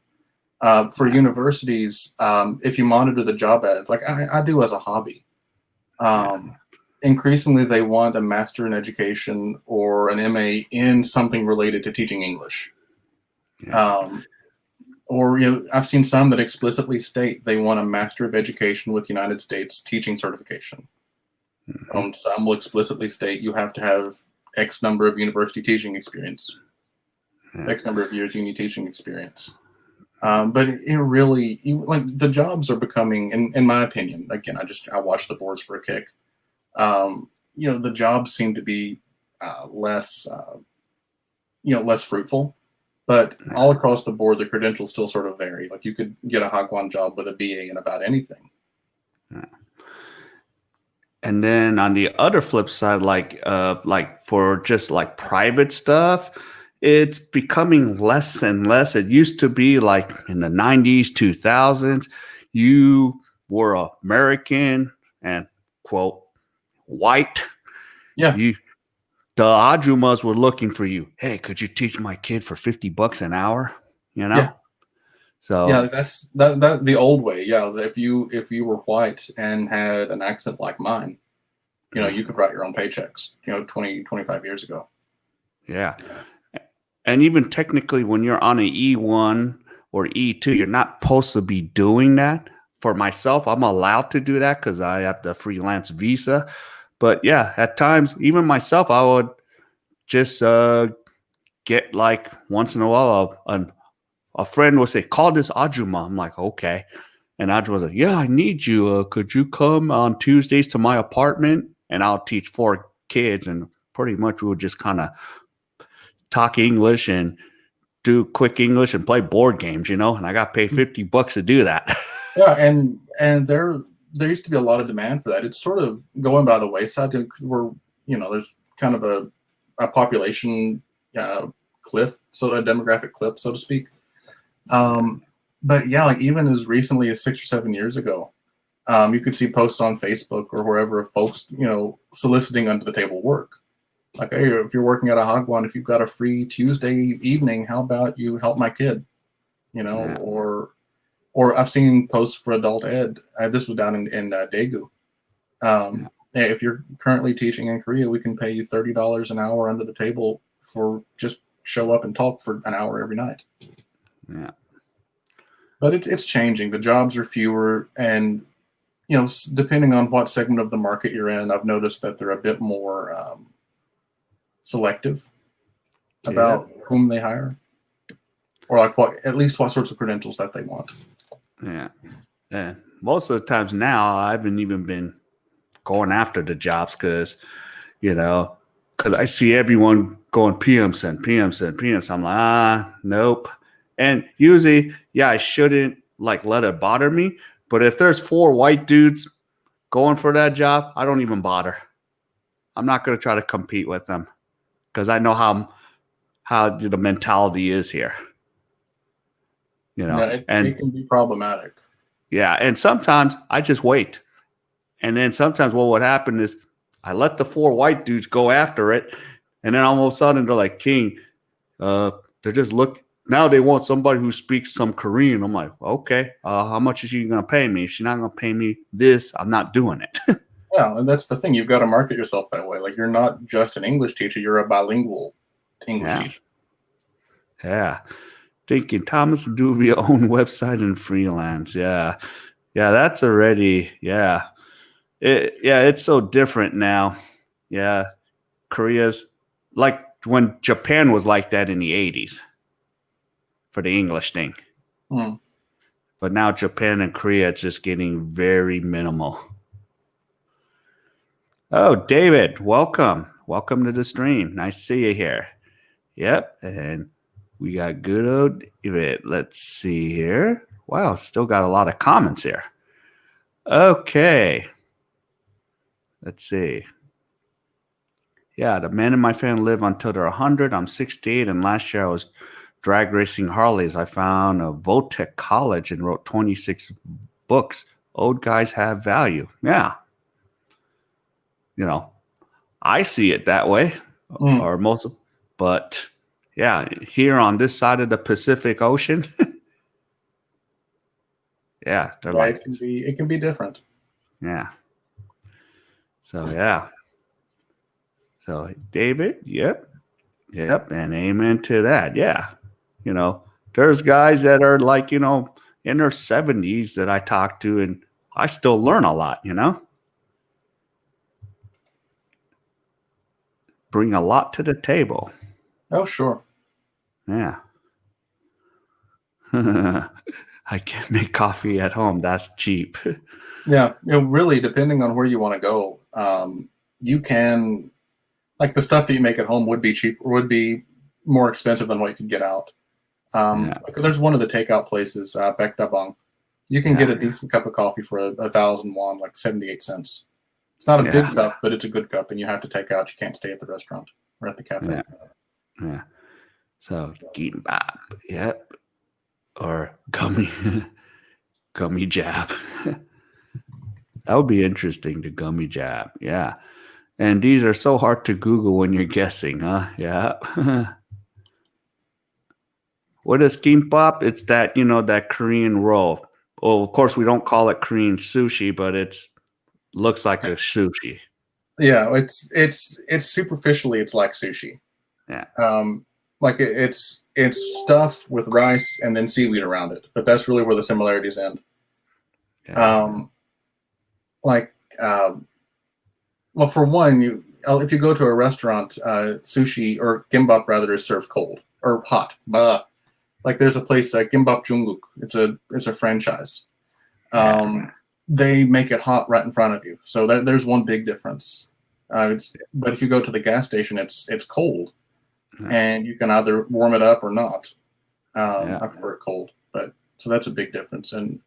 For universities, if you monitor the job ads, like I do as a hobby, increasingly they want a master in education or an MA in something related to teaching English. Yeah. Or I've seen some that explicitly state they want a Master of Education with United States teaching certification. Some will explicitly state you have to have X number of university teaching experience, X number of years uni teaching experience. But it really, like the jobs are becoming, in my opinion, again, I watch the boards for a kick. The jobs seem to be less fruitful. But all across the board, the credentials still sort of vary. Like you could get a Hagwon job with a BA in about anything. Yeah. And then on the other flip side, like for just like private stuff, it's becoming less and less. It used to be like in the 90s, 2000s, you were American and quote white. Yeah. The ajumas were looking for you. Hey, could you teach my kid for $50 an hour? Yeah. So yeah, that's that the old way. Yeah, if you were white and had an accent like mine, you could write your own paychecks. 20, 25 years ago. Yeah, and even technically, when you're on an E1 or E2, you're not supposed to be doing that. For myself, I'm allowed to do that because I have the freelance visa. But yeah, at times, even myself, I would just get like once in a while a friend would say, "Call this Ajuma." I'm like, okay. And Ajuma was like, "Yeah, I need you. Could you come on Tuesdays to my apartment?" And I'll teach 4 kids. And pretty much we would just kind of talk English and do quick English and play board games, And I got paid $50 to do that. Yeah, and there used to be a lot of demand for that. It's sort of going by the wayside. We're there's kind of a population cliff, so a demographic cliff, so to speak. But yeah, like even as recently as 6 or 7 years ago, you could see posts on Facebook or wherever of folks, soliciting under the table work. Like, hey, if you're working at a Hagwon, if you've got a free Tuesday evening, how about you help my kid? Yeah. Or I've seen posts for adult ed. This was down in Daegu. Hey, if you're currently teaching in Korea, we can pay you $30 an hour under the table for just show up and talk for an hour every night. Yeah. But it's changing. The jobs are fewer, and depending on what segment of the market you're in, I've noticed that they're a bit more selective about whom they hire, or like at least what sorts of credentials that they want. Yeah. Yeah. Most of the times now, I haven't even been going after the jobs because I see everyone going PMSN, PMSN, PMSN. I'm like, nope. And usually, yeah, I shouldn't like let it bother me. But if there's 4 white dudes going for that job, I don't even bother. I'm not going to try to compete with them because I know how the mentality is here. It can be problematic. Yeah, and sometimes I just wait. And then sometimes what would happen is I let the 4 white dudes go after it, and then all of a sudden they're like, King, they're just now they want somebody who speaks some Korean. I'm like, okay, how much is she going to pay me? If she's not going to pay me this, I'm not doing it. Yeah, and that's the thing. You've got to market yourself that way. Like you're not just an English teacher; you're a bilingual English teacher. Yeah. Thinking Thomas Duvia own website and freelance. Yeah. Yeah, that's already, yeah. It's so different now. Yeah. Korea's like when Japan was like that in the 80s for the English thing. But now Japan and Korea, it's just getting very minimal. Oh, David, welcome. Welcome to the stream. Nice to see you here. Yep. And we got good old David. Let's see here. Wow, still got a lot of comments here. Okay. Let's see. Yeah, the men in my family live until they're 100. I'm 68, and last year I was drag racing Harleys. I found a Votech college and wrote 26 books. Old guys have value. Yeah. I see it that way, Mm, or most of, but yeah, here on this side of the Pacific Ocean, yeah, they're yeah, like, it can be different. yeah. So yeah. So David, yep, and amen to that. Yeah. There's guys that are like, in their 70s that I talk to, and I still learn a lot, bring a lot to the table. Oh, sure. Yeah. I can't make coffee at home. That's cheap. Yeah, really, depending on where you want to go, you can like the stuff that you make at home would be cheap, would be more expensive than what you could get out. Yeah. Like there's one of the takeout places, Bektabang. You can get Yeah. a decent cup of coffee for 1,000 won, like 78 cents. It's not a Yeah. big cup, but it's a good cup, and you have to take out. You can't stay at the restaurant or at the cafe. Yeah. Yeah. So gimbap. Yep. Or gummy gummy jab. That would be interesting, the gummy jab. Yeah. And these are so hard to Google when you're guessing, huh? Yeah. What is kimbap? It's that, that Korean roll. Well, of course, we don't call it Korean sushi, but it's looks like a sushi. Yeah, it's superficially it's like sushi. Yeah. Like it's stuff with rice and then seaweed around it, but that's really where the similarities end. Yeah. Like well, for one, if you go to a restaurant, sushi or gimbap rather is served cold or hot. Like there's a place, Gimbap Jungkook. It's a franchise. Yeah. They make it hot right in front of you, so there's one big difference. But if you go to the gas station, it's cold, and you can either warm it up or not. I prefer it cold, but so that's a big difference. And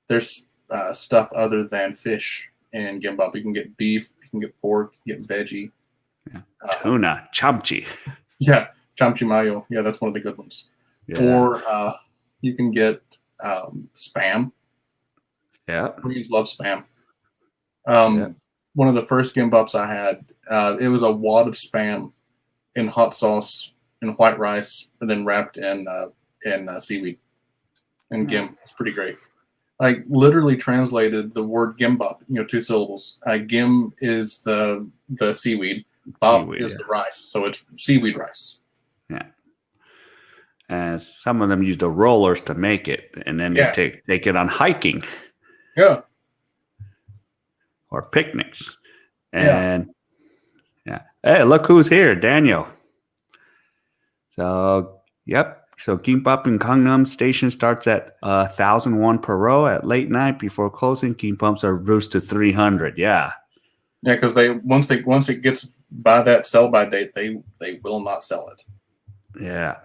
there's stuff other than fish in gimbap. You can get beef, you can get pork, you can get veggie. Yeah. Tuna, chamchi. Yeah, chamchi mayo. Yeah, that's one of the good ones. Yeah. Or you can get spam. Yeah. Koreans love spam. Yeah. One of the first gimbaps I had, it was a wad of spam in hot sauce and white rice, and then wrapped in seaweed and gim. It's pretty great. Like literally translated the word gimbap, 2 syllables. Gim is the seaweed, bap is the rice, so it's seaweed rice. Yeah. And some of them use the rollers to make it, and then they take it on hiking. Yeah. Or picnics. And yeah. Hey, look who's here, Daniel. So, yep. So kimbap in Gangnam Station starts at 1,001 per row at late night before closing. Kimbaps are reduced to 300. Yeah. Yeah, because once it gets by that sell by date, they will not sell it. Yeah.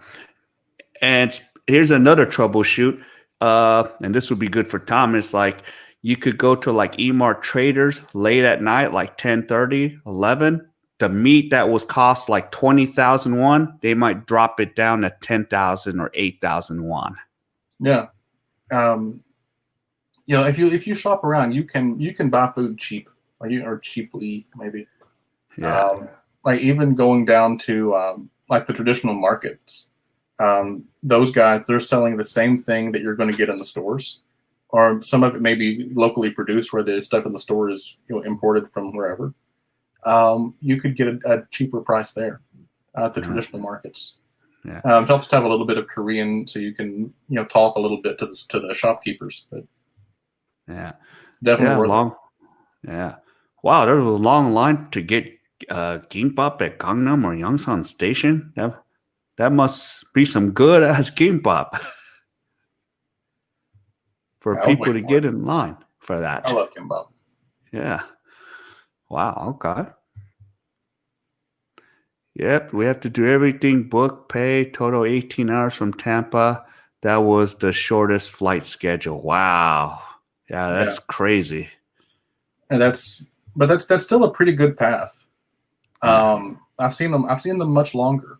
And here's another troubleshoot. And this would be good for Thomas. Like you could go to like Emart Traders late at night, like 10:30, 11. The meat that was cost like 20,000 won, they might drop it down to 10,000 or 8,000 won. Yeah. If you shop around, you can buy food cheap, or cheaply maybe. Yeah. Like even going down to like the traditional markets, those guys, they're selling the same thing that you're going to get in the stores, or some of it may be locally produced where the stuff in the store is imported from wherever. You could get a cheaper price there at the traditional markets. Yeah. It helps to have a little bit of Korean, so you can talk a little bit to the shopkeepers. But yeah, definitely worth it. Yeah. Wow, there was a long line to get gimbap at Gangnam or Yongsan Station. That must be some good ass gimbap for people to get in line for that. I love gimbap. Yeah. Wow. Okay. Yep. We have to do everything. Book, pay, total 18 hours from Tampa. That was the shortest flight schedule. Wow. Yeah, that's crazy. And that's but that's still a pretty good path. Yeah. I've seen them much longer.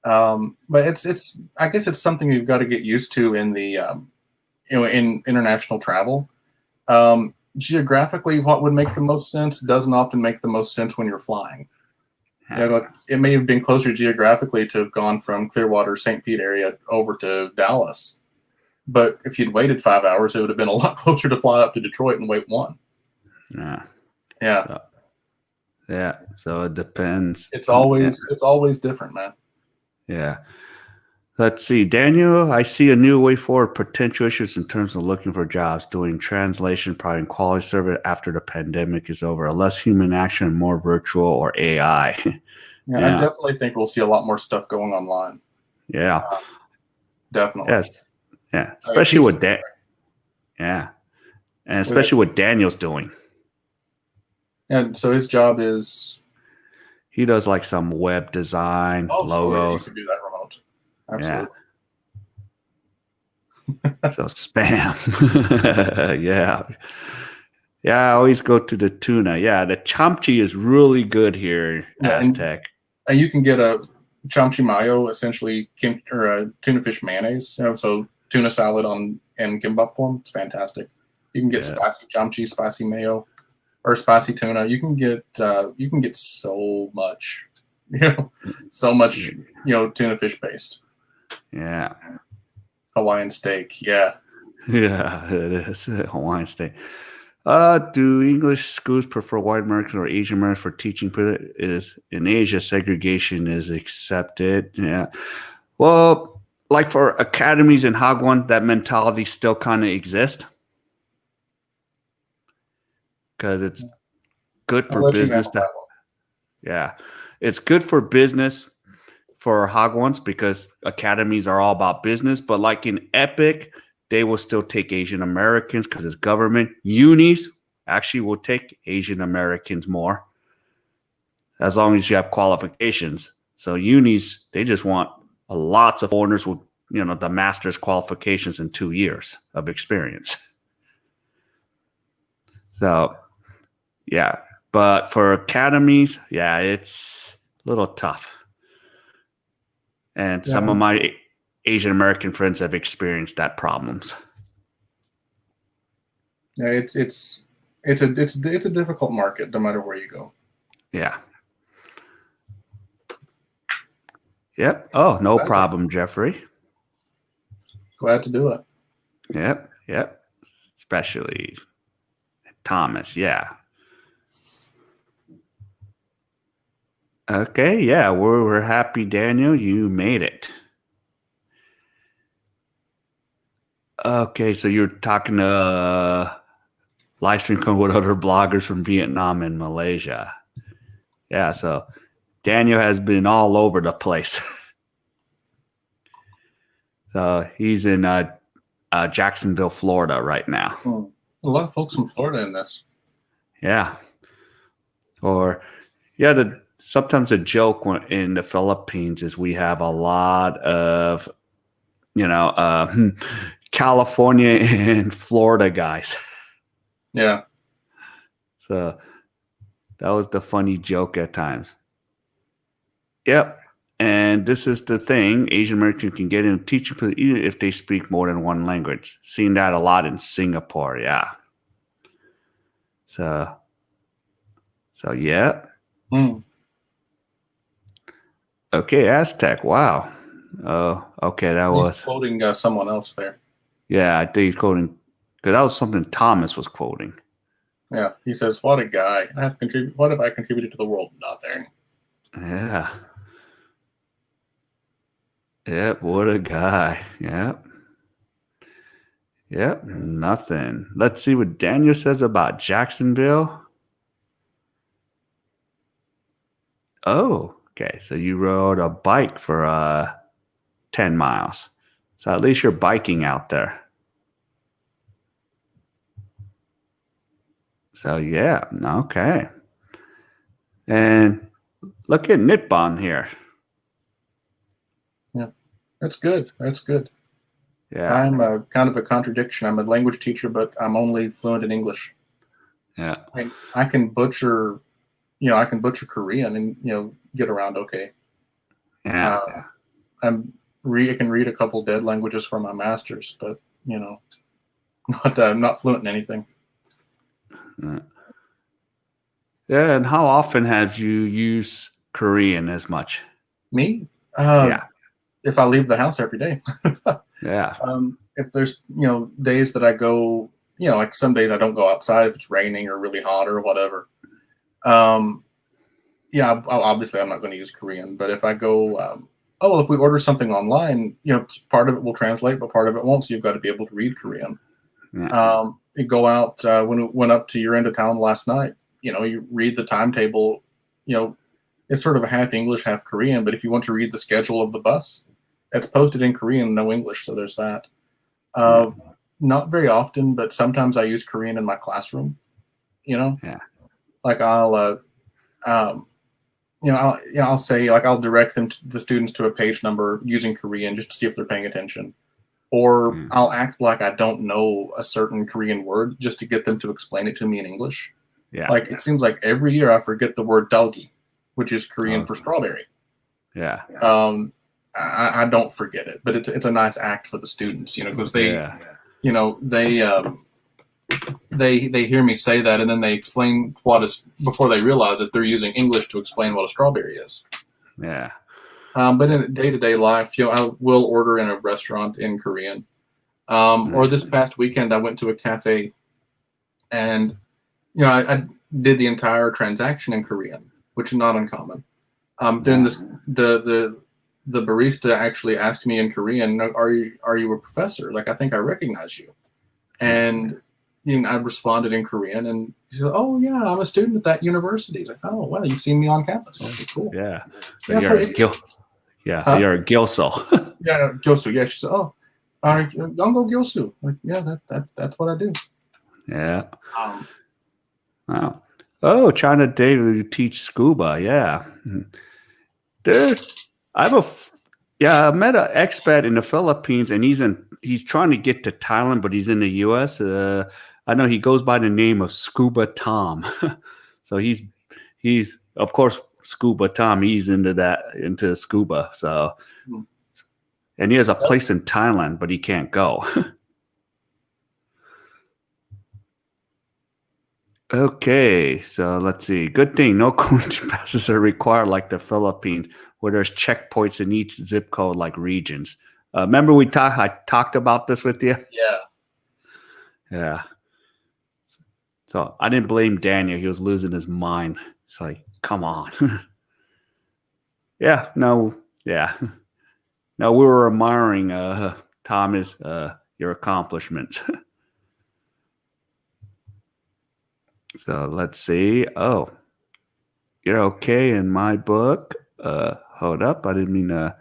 But it's I guess it's something you've got to get used to in the in international travel. Geographically, what would make the most sense doesn't often make the most sense when you're flying. Like, it may have been closer geographically to have gone from Clearwater, St. Pete area over to Dallas, but if you'd waited 5 hours, it would have been a lot closer to fly up to Detroit and wait one. Yeah. Yeah. So, yeah. So it depends. It's always different, man. Yeah. Let's see, Daniel. I see a new way forward. Potential issues in terms of looking for jobs, doing translation, providing quality service after the pandemic is over. Less human action, more virtual or AI. Yeah, I definitely think we'll see a lot more stuff going online. Yeah. Definitely. Yes. Yeah. Especially with that. Yeah. And especially what Daniel's doing. And so his job is, he does like some web design, logos. Sure, you can do that remote. Absolutely. Yeah. So spam. Yeah. Yeah, I always go to the tuna. Yeah, the chamchi is really good here in Aztec. And you can get a chamchi mayo, essentially a tuna fish mayonnaise. So tuna salad in kimbap form. It's fantastic. You can get spicy chamchi, spicy mayo, or spicy tuna. You can get so much, tuna fish paste. Yeah. Hawaiian steak. Yeah. Yeah, it is Hawaiian steak. Do English schools prefer white Americans or Asian Americans for teaching? Is in Asia, segregation is accepted. Yeah. Well, like for academies in Hagwon, that mentality still kind of exists because it's good for business. Yeah, it's good for business for Hagwons because academies are all about business. But like in Epic, they will still take Asian Americans because it's government. Unis actually will take Asian Americans more as long as you have qualifications. So unis, they just want lots of foreigners with, the master's qualifications in 2 years of experience. So, yeah. But for academies, yeah, it's a little tough. And some of my Asian American friends have experienced that problems. Yeah, it's a difficult market no matter where you go. Yeah. Yep. Oh, no problem, Jeffrey. Glad to do it. Yep. Especially Thomas. Yeah. Okay. Yeah, we're happy, Daniel. You made it. Okay, so you're talking to Livestream with other bloggers from Vietnam and Malaysia. Yeah, so Daniel has been all over the place. So he's in Jacksonville, Florida right now. A lot of folks from Florida in this. Yeah. Or, sometimes a joke in the Philippines is we have a lot of, California and Florida guys. Yeah. So that was the funny joke at times. Yep. And this is the thing. Asian Americans can get in teaching even if they speak more than one language. Seen that a lot in Singapore. Yeah. So yeah. Okay, Aztec. Wow. Oh, okay. He's quoting someone else there. Yeah, I think he's quoting because that was something Thomas was quoting. Yeah, he says, "What a guy! What have I contributed to the world? Nothing." Yeah. Yep. What a guy. Yep. Nothing. Let's see what Daniel says about Jacksonville. Oh, okay. So you rode a bike for 10 miles. So at least you're biking out there. So yeah, okay. And look at Nippon here. Yeah, that's good. Yeah. I'm kind of a contradiction. I'm a language teacher, but I'm only fluent in English. Yeah. I can butcher, I can butcher Korean and get around okay. Yeah. I can read a couple dead languages for my masters, but I'm not fluent in anything. Yeah. Yeah. And how often have you used Korean as much? Me, Yeah. if I leave the house every day. Yeah. If there's days that I go, like some days I don't go outside if it's raining or really hot or whatever. Yeah, obviously I'm not going to use Korean, but if I go, if we order something online, part of it will translate, but part of it won't. So you've got to be able to read Korean. Yeah. You go out when it went up to your end of town last night. You read the timetable. It's sort of a half English, half Korean. But if you want to read the schedule of the bus, it's posted in Korean, no English. So there's that. Yeah. Not very often, but sometimes I use Korean in my classroom. Yeah. Like I'll say like I'll direct the students to a page number using Korean just to see if they're paying attention, or Mm. I'll act like I don't know a certain Korean word just to get them to explain it to me in English. Yeah. Like it seems like every year I forget the word dalgi, which is Korean Oh. for strawberry. Yeah. I don't forget it, but it's a nice act for the students, because Yeah. they hear me say that and then they explain what is before they realize that they're using English to explain what a strawberry is. Yeah. But in day-to-day life, I will order in a restaurant in Korean. Or this past weekend, I went to a cafe and I did the entire transaction in Korean, which is not uncommon. Then the barista actually asked me in Korean, "Are you a professor? Like I think I recognize you." And I responded in Korean, and she said, "Oh yeah, I'm a student at that university." He's like, "Oh well, you've seen me on campus. Okay, cool." Yeah. So Yeah, you're a you're a gilso. Yeah, Gyosu. Yeah, she said, "Oh, Yongo Gyosu." Like, yeah, that's what I do. Yeah. Um, Wow. Oh, China Daily teach scuba. Yeah. There, I met an expat in the Philippines, and he's trying to get to Thailand, but he's in the U.S. I know he goes by the name of Scuba Tom. So he's of course Scuba Tom. He's into scuba. So, and he has a place in Thailand, but he can't go. Okay, so let's see. Good thing no quarantine passes are required like the Philippines, where there's checkpoints in each zip code like regions. Remember I talked about this with you? yeah. Yeah. So I didn't blame Daniel. He was losing his mind. It's like, come on. Yeah, no, yeah. No, we were admiring Thomas, your accomplishments. So let's see. Oh, you're okay in my book. Hold up. I didn't mean to.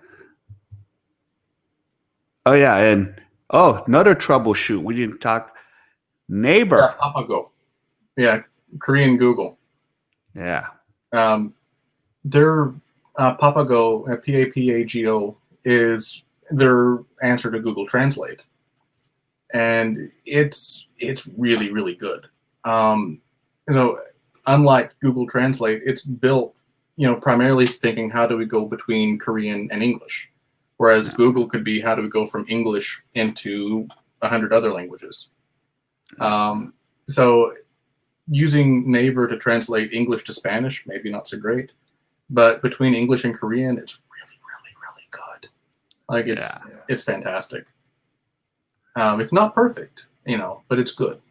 Oh yeah, and another troubleshoot. We didn't talk Yeah, neighbor. Papago. Yeah, Korean Google. Yeah. Their Papago, Papago, is their answer to Google Translate, and it's really really good. So unlike Google Translate, it's built primarily thinking how do we go between Korean and English, whereas Yeah. Google could be how do we go from English into 100 other languages. So using Naver to translate English to Spanish, maybe not so great, but between English and Korean, it's really, really, really good. Like it's fantastic. It's not perfect, but it's good.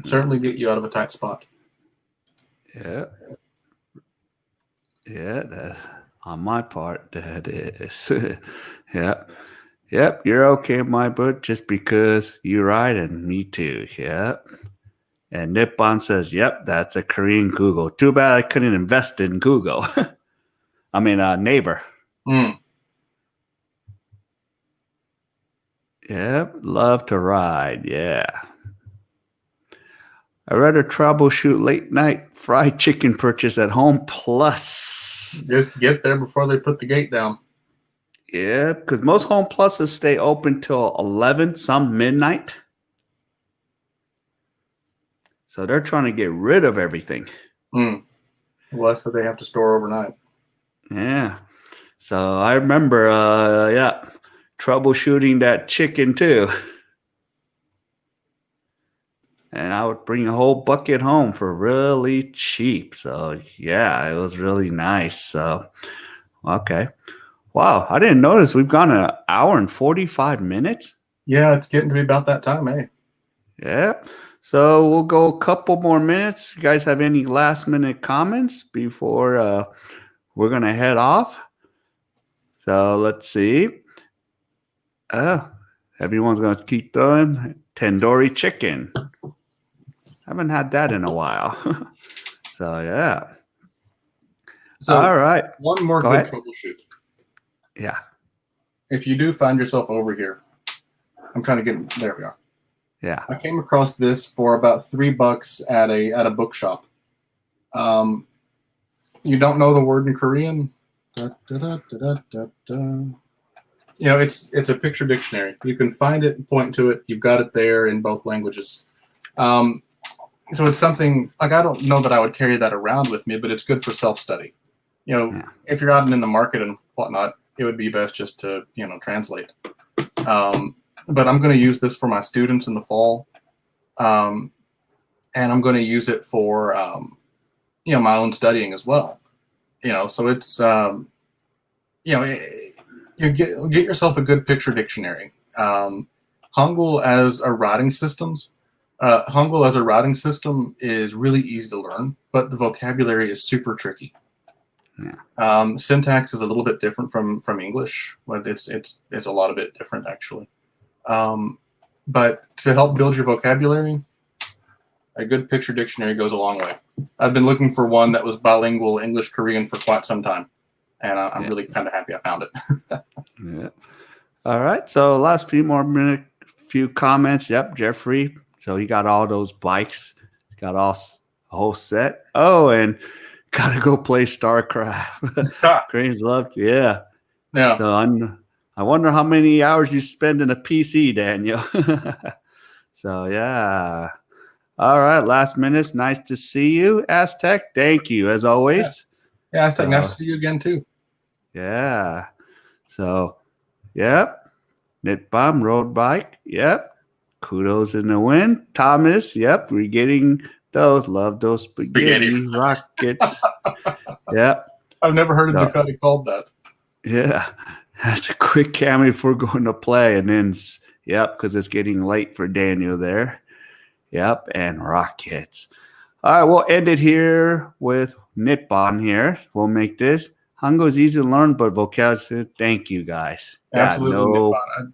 Certainly get you out of a tight spot. Yeah. Yeah. On my part, that is. Yeah. Yep. You're okay in my book just because you're right, and me too. Yep. And Nippon says, "Yep, that's a Korean Google. Too bad I couldn't invest in Google. I mean, neighbor. Mm. Yep, love to ride. Yeah. I rather troubleshoot late night fried chicken purchase at home plus. Just get there before they put the gate down. Yeah, because most home pluses stay open till 11, some midnight. So they're trying to get rid of everything. Less that they have to store overnight. Yeah. So I remember, troubleshooting that chicken too. And I would bring a whole bucket home for really cheap. So yeah, it was really nice. So, okay. Wow. I didn't notice we've gone an hour and 45 minutes. Yeah, it's getting to be about that time, eh? Yeah. So we'll go a couple more minutes. You guys have any last minute comments before we're going to head off? So let's see. Everyone's going to keep throwing tandoori chicken. Haven't had that in a while. So, yeah. So, all right. One more Go good ahead. troubleshoot. Yeah. If you do find yourself over here, I'm trying to get there. We are. Yeah. I came across this for about $3 at a bookshop. You don't know the word in Korean? You know, it's a picture dictionary. You can find it and point to it. You've got it there in both languages. So it's something like I don't know that I would carry that around with me, but it's good for self-study. You know, if you're out and in the market and whatnot, it would be best just to, you know, translate. But I'm going to use this for my students in the fall. And I'm going to use it for, you know, my own studying as well. You know, so it's, you know, you get yourself a good picture dictionary. Hangul as a writing system is really easy to learn, but the vocabulary is super tricky. Yeah. Syntax is a little bit different from English, but it's a lot of it different actually. But to help build your vocabulary, a good picture dictionary goes a long way. I've been looking for one that was bilingual English Korean for quite some time, and I'm really kind of happy I found it. Yeah. All right. So last few comments. Yep, Jeffrey. So he got all those bikes, got a whole set. Oh, and gotta go play StarCraft. Cranes loved, yeah. Yeah. So I wonder how many hours you spend in a PC, Daniel. So yeah. All right, last minutes. Nice to see you, Aztec. Thank you as always. Yeah, Aztec. Nice to see you again too. Yeah. So, yep. Knit bomb, road bike. Yep. Kudos in the win. Thomas. Yep. We're getting those. Love those spaghetti rockets. Yep. I've never heard of Dakota called that. Yeah. That's a quick cameo before going to play. And then, yep, because it's getting late for Daniel there. Yep. And rockets. All right. We'll end it here with Knitbon here. We'll make this. Hangul is easy to learn, but vocabulary, thank you guys. Absolutely. No I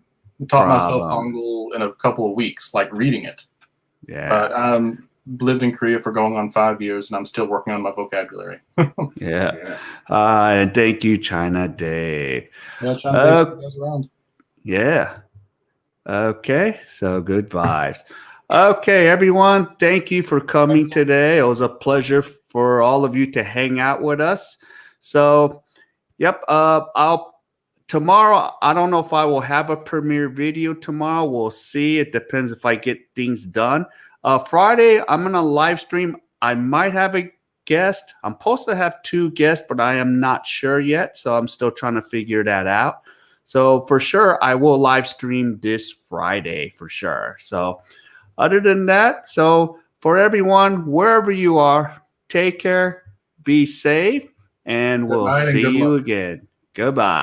taught myself Hangul in a couple of weeks, like reading it. Yeah. But lived in Korea for going on 5 years, and I'm still working on my vocabulary. Yeah. And thank you, China Dave. Yeah, China Dave goes around. Yeah. Okay. So good vibes. Okay, everyone. Thank you for coming today. It was a pleasure for all of you to hang out with us. So, yep. Tomorrow, I don't know if I will have a premiere video tomorrow. We'll see. It depends if I get things done. Friday, I'm going to live stream. I might have a guest. I'm supposed to have 2 guests, but I am not sure yet. So I'm still trying to figure that out. So for sure, I will live stream this Friday for sure. So other than that, so for everyone, wherever you are, take care, be safe, and we'll see you again. Goodbye.